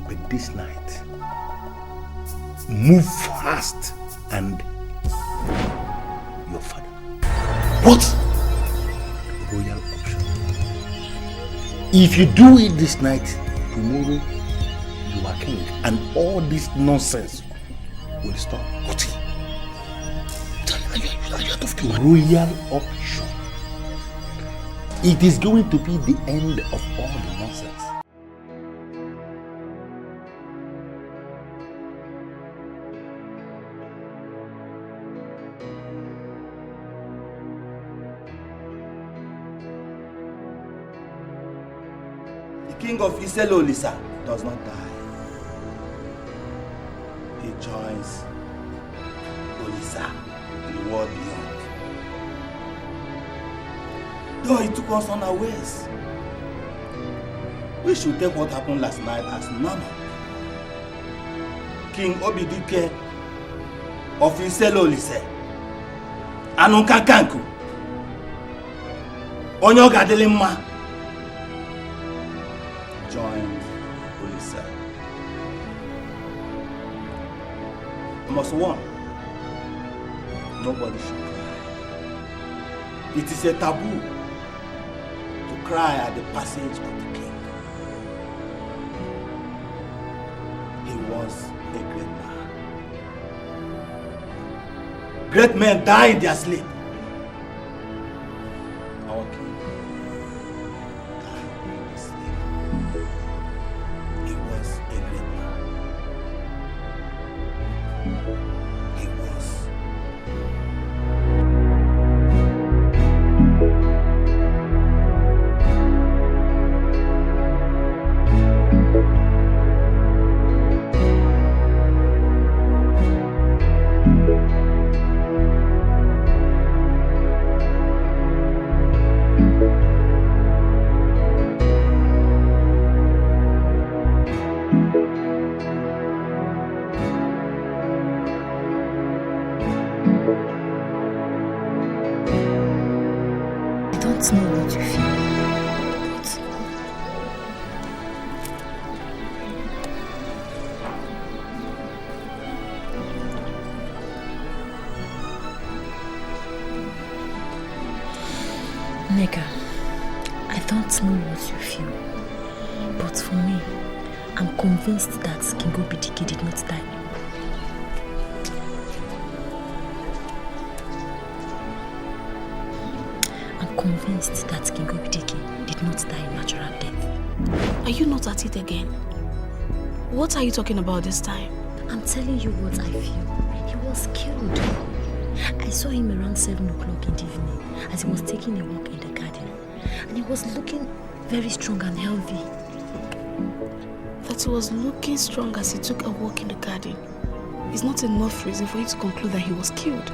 But this night, move fast and your father. What? Royal option. If you do it this night, tomorrow you are king and all this nonsense will stop. Royal auction. It is going to be the end of all the nonsense. The king of Iselolisa does not die. He joins Olisa in the world beyond. Though he took us unawares, we should take what happened last night as normal. King Obidike of Iselolise, Anunkankanku, Onyogadelimma, joined Olisa. I must warn, nobody should cry. It is a taboo to cry at the passage of the king. He was a great man. Great men die in their sleep. Our king died in his sleep. He was a great man. He was. I don't know what you feel, but Nigga, I don't know what you feel, but for me, I'm convinced that King Obidike did not die. I'm convinced that King Obidike did not die a natural death. Are you not at it again? What are you talking about this time? I'm telling you what I feel. He was killed. I saw him around 7 o'clock in the evening as he was taking a walk in the garden. And he was looking very strong and healthy. That he was looking strong as he took a walk in the garden is not enough reason for you to conclude that he was killed.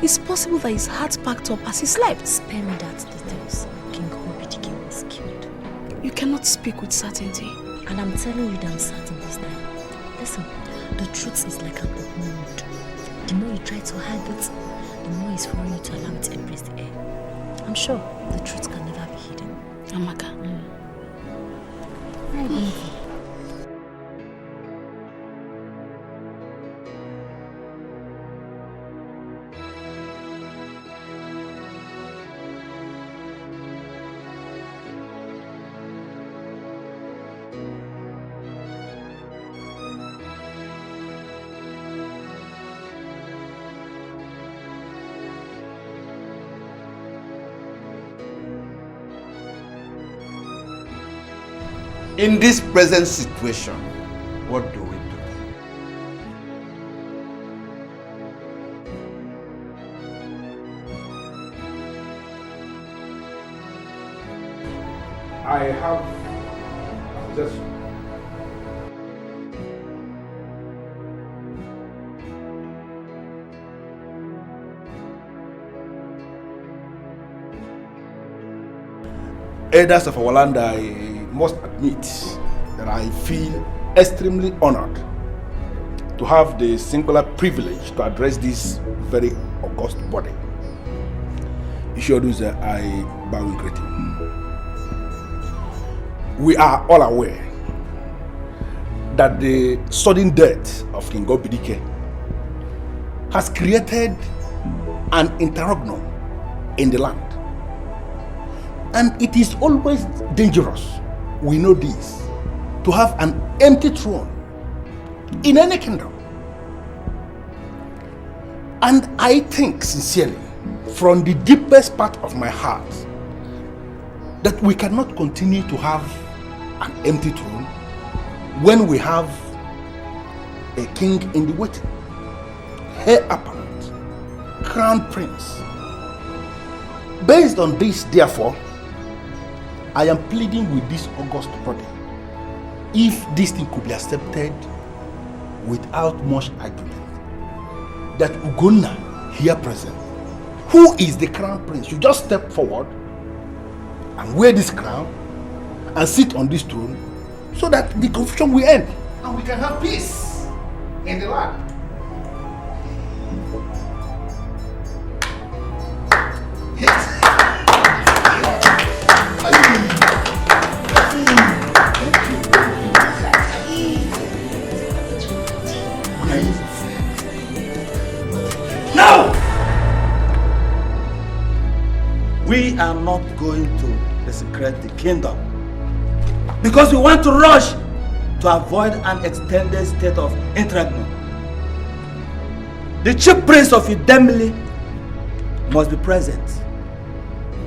It's possible that his heart packed up as he slept. Spare me that details. King Obidike was killed. You cannot speak with certainty. And I'm telling you that I'm certain this time. Listen, the truth is like an open wound. The more you try to hide it, the more it's for you to allow it to embrace the air. I'm sure the truth can never be hidden. Amaka. In this present situation, what do we do? I have just elders of our land, I must admit that I feel extremely honored to have the singular privilege to address this very august body. Ishoduze, I bow in greeting. We are all aware that the sudden death of King Obidike has created an interregnum in the land. And it is always dangerous, we know this, to have an empty throne in any kingdom. And I think sincerely, from the deepest part of my heart, that we cannot continue to have an empty throne when we have a king in the waiting, heir apparent, crown prince. Based on this, therefore, I am pleading with this august body, if this thing could be accepted without much argument, that Ugonna here present, who is the crown prince, you just step forward and wear this crown and sit on this throne so that the confusion will end and we can have peace in the land. No! We are not going to desecrate the kingdom because we want to rush to avoid an extended state of intrigue. The chief prince of Idemili must be present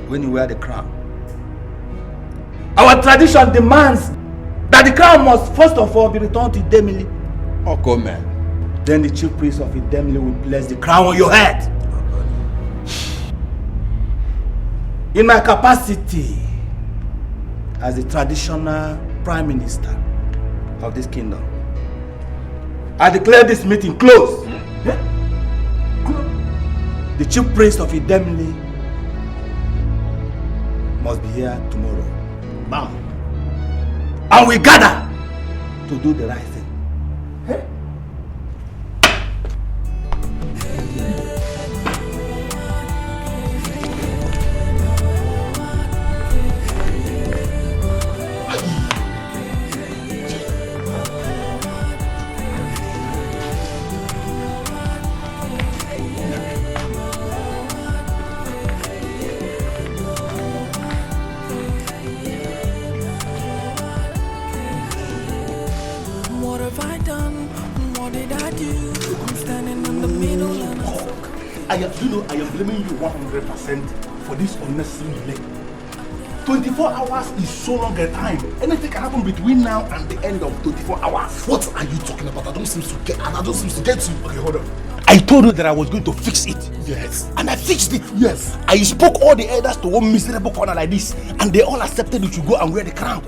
when you wear the crown. Our tradition demands that the crown must first of all be returned to Idemili. Okay, man. Then the chief priest of Idemili will place the crown on your head. In my capacity as the traditional prime minister of this kingdom, I declare this meeting closed. The chief priest of Idemili must be here tomorrow. Bam. And we gather to do the right thing. I am blaming you 100% for this unnecessary delay. 24 hours is so long a time. Anything can happen between now and the end of 24 hours. What are you talking about? I don't seem to get you. Okay, hold on. I told you that I was going to fix it. Yes. And I fixed it. Yes. I spoke all the elders to one miserable corner like this, and they all accepted you should go and wear the crown.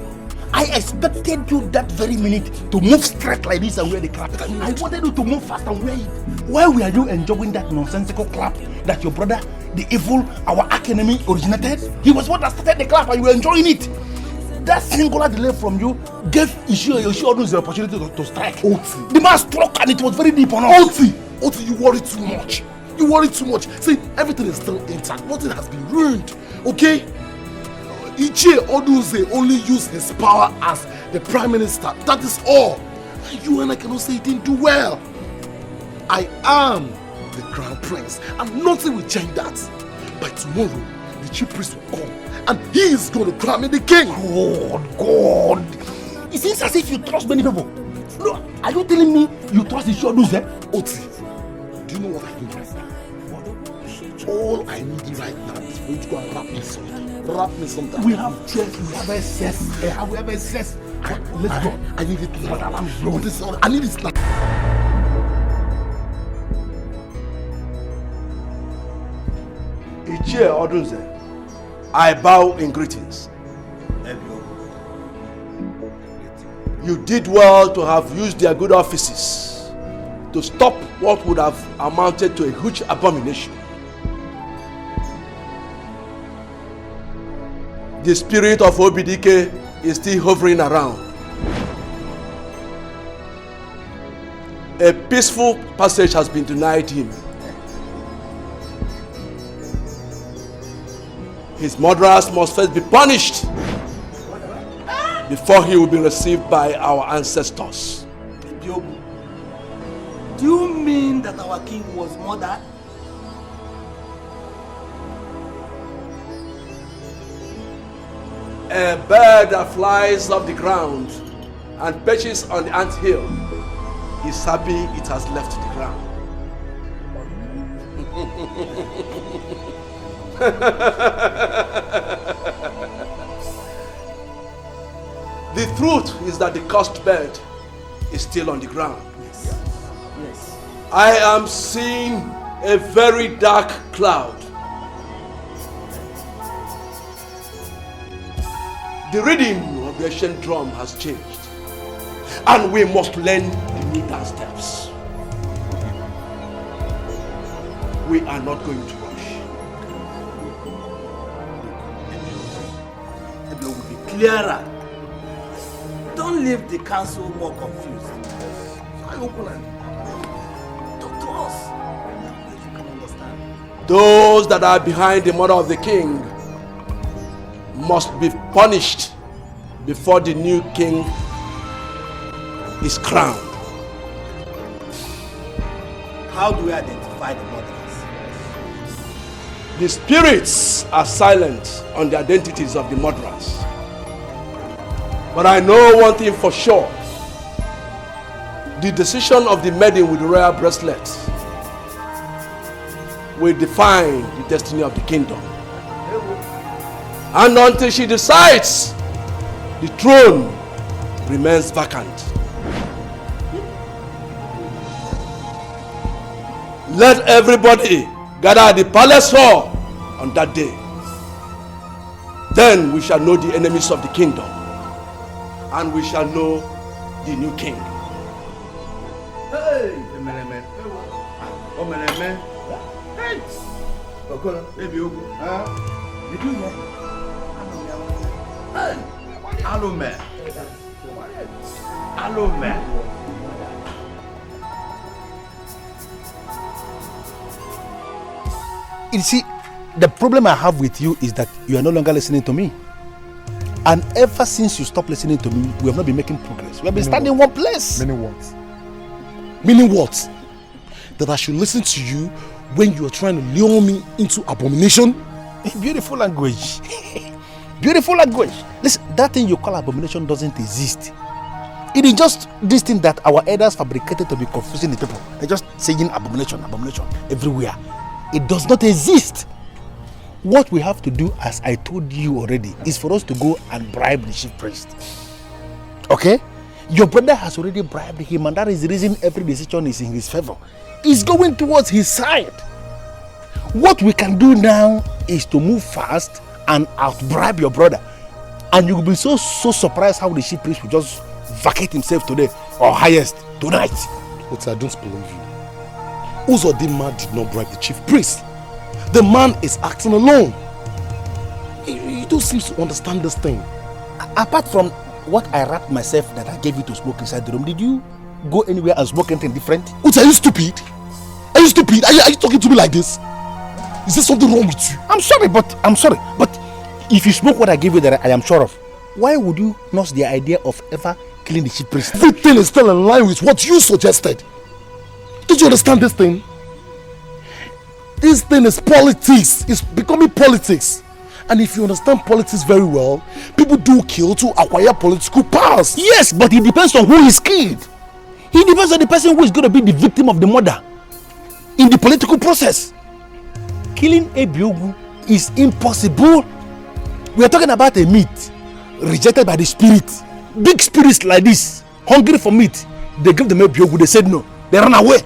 I expected you that very minute to move straight like this and wear the clap. I wanted you to move fast and wear it. Why were you enjoying that nonsensical clap that your brother, the evil, our arch-enemy, originated? He was what that started the clap and you were enjoying it. That singular delay from you gave Iyke the opportunity to strike. Oti. The man struck and it was very deep on us. Oti, you worry too much. You worry too much. See, everything is still intact. Nothing has been ruined. Okay? Iyke Oduze only used his power as the prime minister. That is all. You and I cannot say he didn't do well. I am the crown prince, and nothing will change that. By tomorrow, the chief priest will come, and he is going to crown me the king. God. It seems as if you trust many people. No, are you telling me you trust Iyke Oduze? Oti, do you know what I need right now? All I need right now is for you to go and wrap me something. Wrap me something. We have chess, we have SS. We have SS. Let's go. I need it now. I need it now. Iyke Oduze, I bow in greetings. You did well to have used their good offices to stop what would have amounted to a huge abomination. The spirit of Obidike is still hovering around. A peaceful passage has been denied him. His murderers must first be punished before he will be received by our ancestors. Do you mean that our king was murdered? A bird that flies off the ground and perches on the ant hill is happy it has left the ground. The truth is that the cursed bird is still on the ground. Yes. Yes. I am seeing a very dark cloud. The rhythm of the ancient drum has changed, and we must learn the new dance steps. We are not going to rush. It will be clearer. Don't leave the council more confused. So open and talk to us. You can understand. Those that are behind the murder of the king must be punished before the new king is crowned. How do we identify the murderers? The spirits are silent on the identities of the murderers. But I know one thing for sure. The decision of the maiden with the royal bracelet will define the destiny of the kingdom. And until she decides, the throne remains vacant. Let everybody gather at the palace hall on that day. Then we shall know the enemies of the kingdom, and we shall know the new king. Hey, man. Oh, man. Hey, Okolo, baby, huh? Did you hear? Hey, hello, man. Hello, man. You see, the problem I have with you is that you are no longer listening to me. And ever since you stopped listening to me, we have not been making progress. We have been standing in one place. Meaning what? Meaning what? That I should listen to you when you are trying to lure me into abomination? Beautiful language. Beautiful language. Listen, that thing you call abomination doesn't exist. It is just this thing that our elders fabricated to be confusing the people. They're just saying abomination everywhere. It does not exist. What we have to do, as I told you already, is for us to go and bribe the chief priest. Okay? Your brother has already bribed him, and that is the reason every decision is in his favor. He's going towards his side. What we can do now is to move fast and out-bribe your brother. And you will be so surprised how the chief priest will just vacate himself today, or highest tonight. But I don't believe you. Uzodinma did not bribe the chief priest. The man is acting alone. You don't seem to understand this thing. Apart from what I wrapped myself that I gave you to smoke inside the room, did you go anywhere and smoke anything different? Uts, are you stupid? Are you stupid? Are you talking to me like this? Is there something wrong with you? I'm sorry, but if you smoke what I gave you that I am sure of, why would you nurse the idea of ever killing the chief priest? Everything is still in line with what you suggested. Don't you understand this thing? This thing is politics. It's becoming politics. And if you understand politics very well, people do kill to acquire political powers. Yes, but it depends on who is killed. It depends on the person who is going to be the victim of the murder in the political process. Killing Ebiogu is impossible. We are talking about a meat rejected by the spirit. Big spirits like this, hungry for meat, they give them Ebiogu. They said no. They ran away.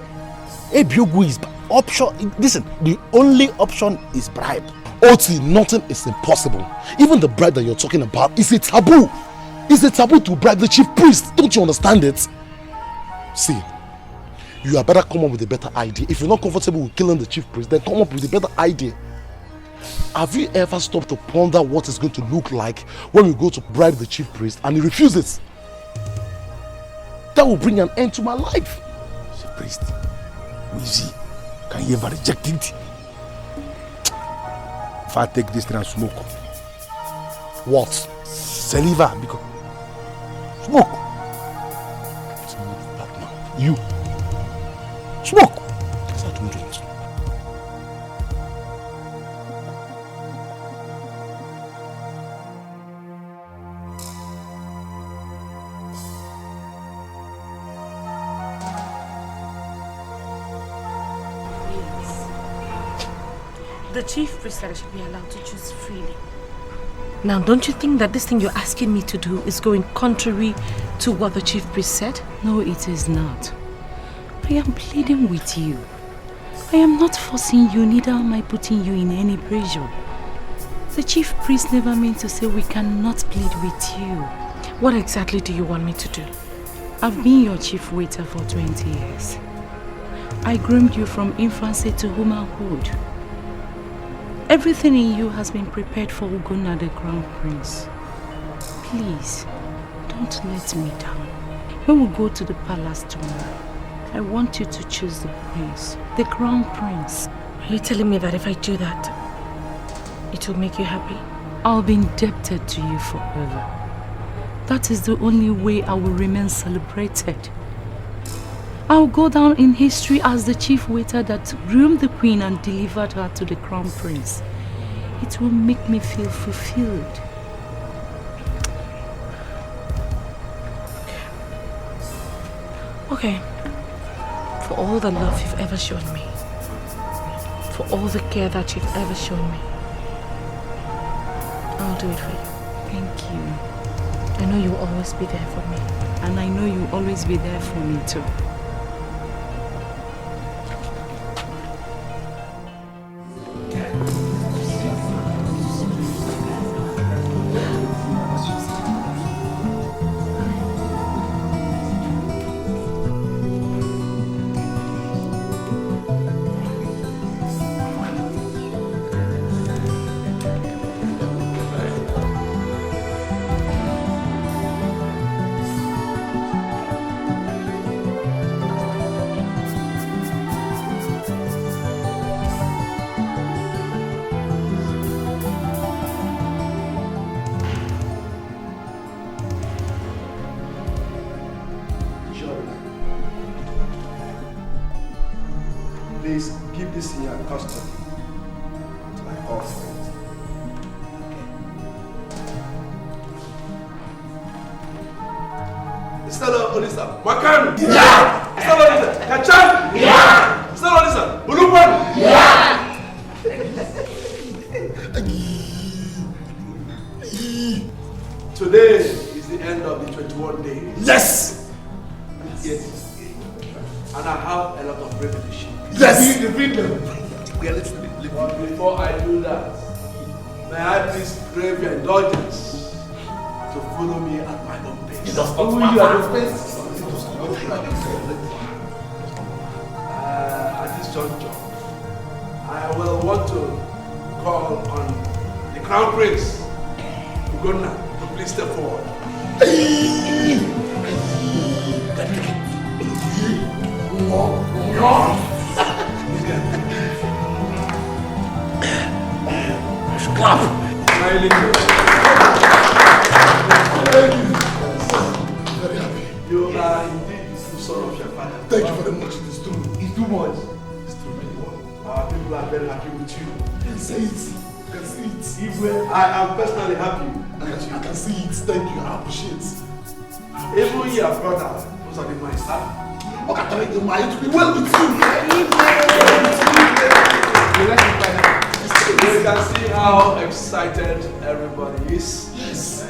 Ebiogu is option. Listen, the only option is bribe. Oti, nothing is impossible. Even the bribe that you're talking about is a taboo. It's a taboo to bribe the chief priest. Don't you understand it? See, you had better come up with a better idea. If you're not comfortable with killing the chief priest, then come up with a better idea. Have you ever stopped to ponder what it's going to look like when we go to bribe the chief priest and he refuses? That will bring an end to my life. Chief priest, easy. Can you ever reject it? If I take this thing and smoke, what? Saliva, because smoke. You smoke. Yes, I don't do it. The chief priest said I should be allowed to choose freely. Now, don't you think that this thing you're asking me to do is going contrary to what the chief priest said? No, it is not. I am pleading with you. I am not forcing you, neither am I putting you in any pressure. The chief priest never meant to say we cannot plead with you. What exactly do you want me to do? I've been your chief waiter for 20 years. I groomed you from infancy to womanhood. Everything in you has been prepared for Ugonna, the crown prince. Please, don't let me down. When we go to the palace tomorrow, I want you to choose the prince, the crown prince. Are you telling me that if I do that, it will make you happy? I'll be indebted to you forever. That is the only way I will remain celebrated. I'll go down in history as the chief waiter that groomed the queen and delivered her to the crown prince. It will make me feel fulfilled. Okay. For all the love you've ever shown me, for all the care that you've ever shown me, I'll do it for you. Thank you. I know you'll always be there for me. And I know you'll always be there for me too. Please keep this in your custody until I call for it. Mr. Olisa, Wakan! Yeah! Mr. Olisa, Kachan! Yeah! Mr. Olisa, Bulupan! Yeah! Today is the end of the 21 days. Yes! Yes. And I have a lot of revelation. Yes! But before I do that, may I please crave your indulgence to follow me at my own pace. At this juncture, I will want to call on the Crown Prince, Ugonna, to please step forward. Clap. Smiling. Very happy. You are indeed the son of your father. Thank you very much. It's true. It's too much. It's true, really well. Our people are very happy with you. I can see it. I can see it. Ibu, I am personally happy. I can see it. Thank you. I appreciate it. Even your brother, who's at the master. What can I do? My to be well with you. You can see how excited everybody is. Yes.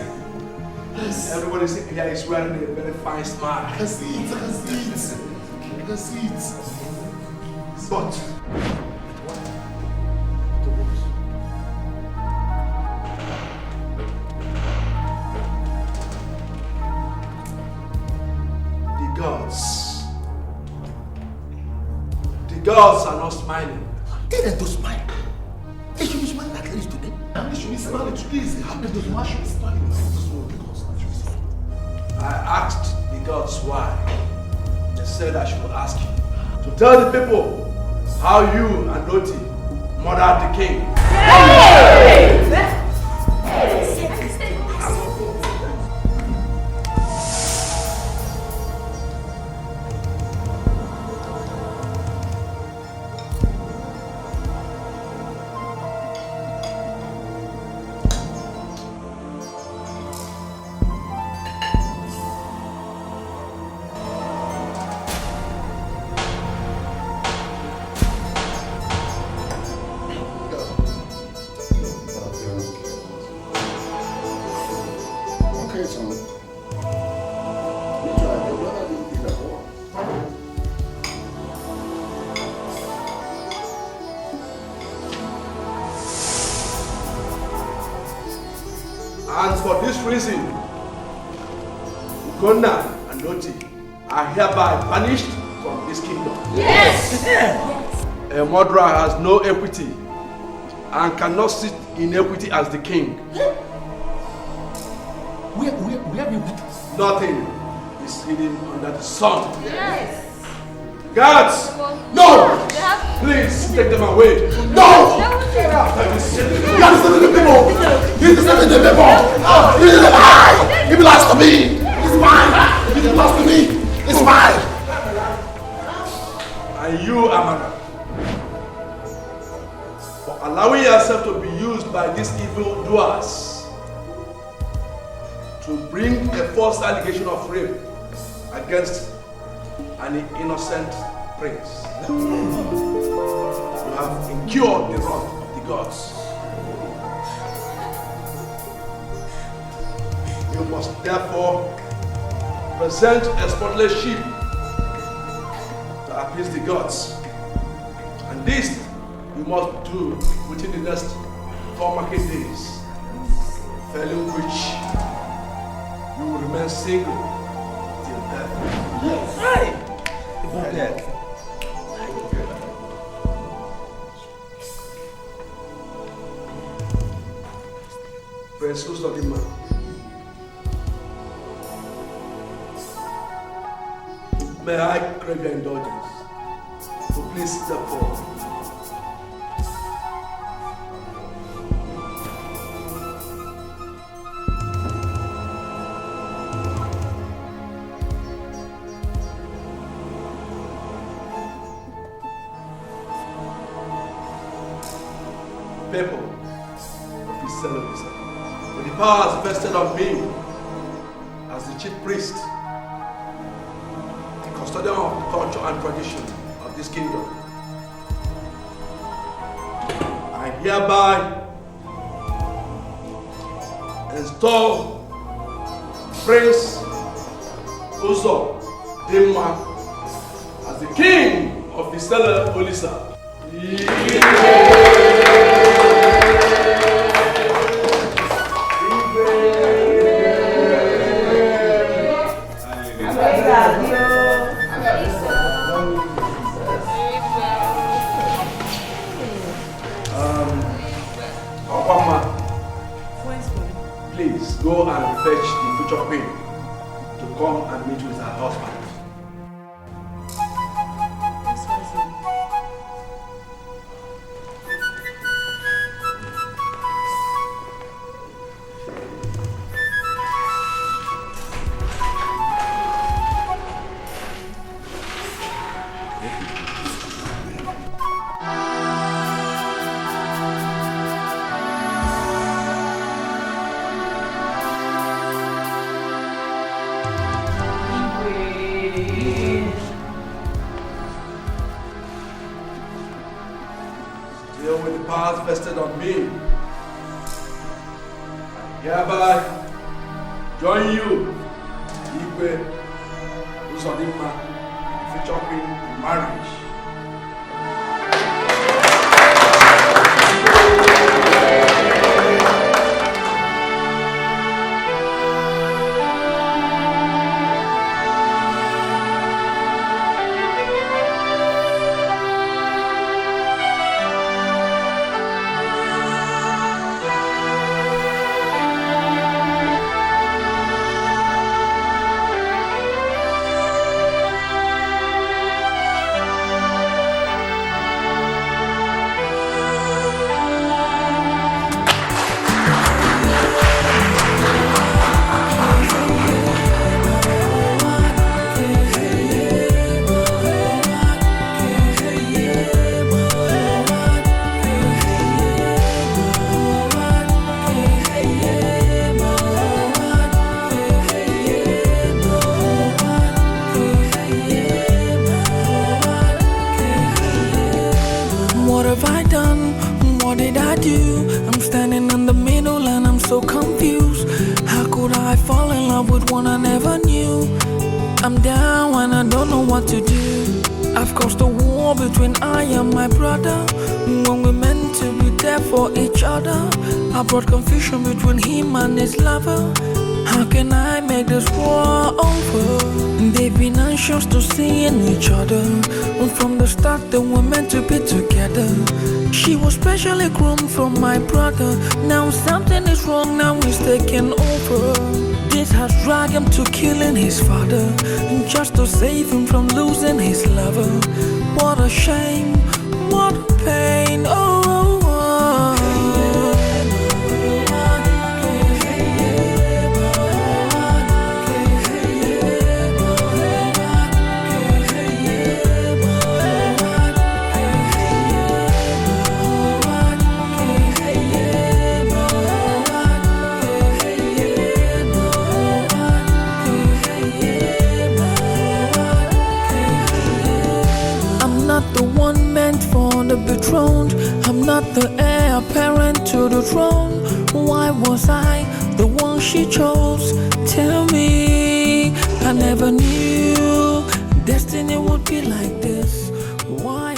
Yes. Everybody here is wearing a very fine smile. I can see it. I can see it. I can see it. But the gods are not smiling. Tell them to smile. They should be smiling at least today. And they should be smiling today. It's happy that one should be smiling. I asked the gods why. They said I should ask you to tell the people how you and Doti murdered the king. And for this reason, Ugonna and Oti are hereby banished from this kingdom. Yes! A murderer has no equity and cannot sit in equity as the king. Where have you put? Nothing is hidden under the sun. Yes! Guards! No! Please take them away. No! Guards, the people! He's disturbing the people! He belongs to me! It's mine! He belongs to me! It's mine! And you, Amara, for allowing yourself to be used by these evil doers to bring a false allegation of rape against an innocent prince. You have incurred the wrath of the gods. You must therefore present a spotless sheep to appease the gods. And this you must do within the next 4 market days, failing which you will remain single till death. Yes. Prince Usodima, may I crave your indulgence? So please step forward. People of his service, with the powers vested on me as the chief priest, the custodian of the culture and tradition of this kingdom, I hereby install Prince Uzo Dima as the king of the stellar Olisa. Please go and fetch the future queen to come and meet with her husband. Still with the powers vested on me, I hereby join you, Iyke, Uzodimma, future queen in marriage. I'm down and I don't know what to do. I've caused a war between I and my brother when we're meant to be there for for each other. I brought confusion between him and his lover. How can I make this war over? They've been anxious to see each other. And from the start they were meant to be together. She was specially groomed from my brother. Now something is wrong, now he's taking over. This has dragged him to killing his father, and just to save him from losing his lover. What a shame, what a pain, oh, oh, oh. The one meant for the betrothed. I'm not the heir apparent to the throne. Why was I the one she chose? Tell me, I never knew destiny would be like this. Why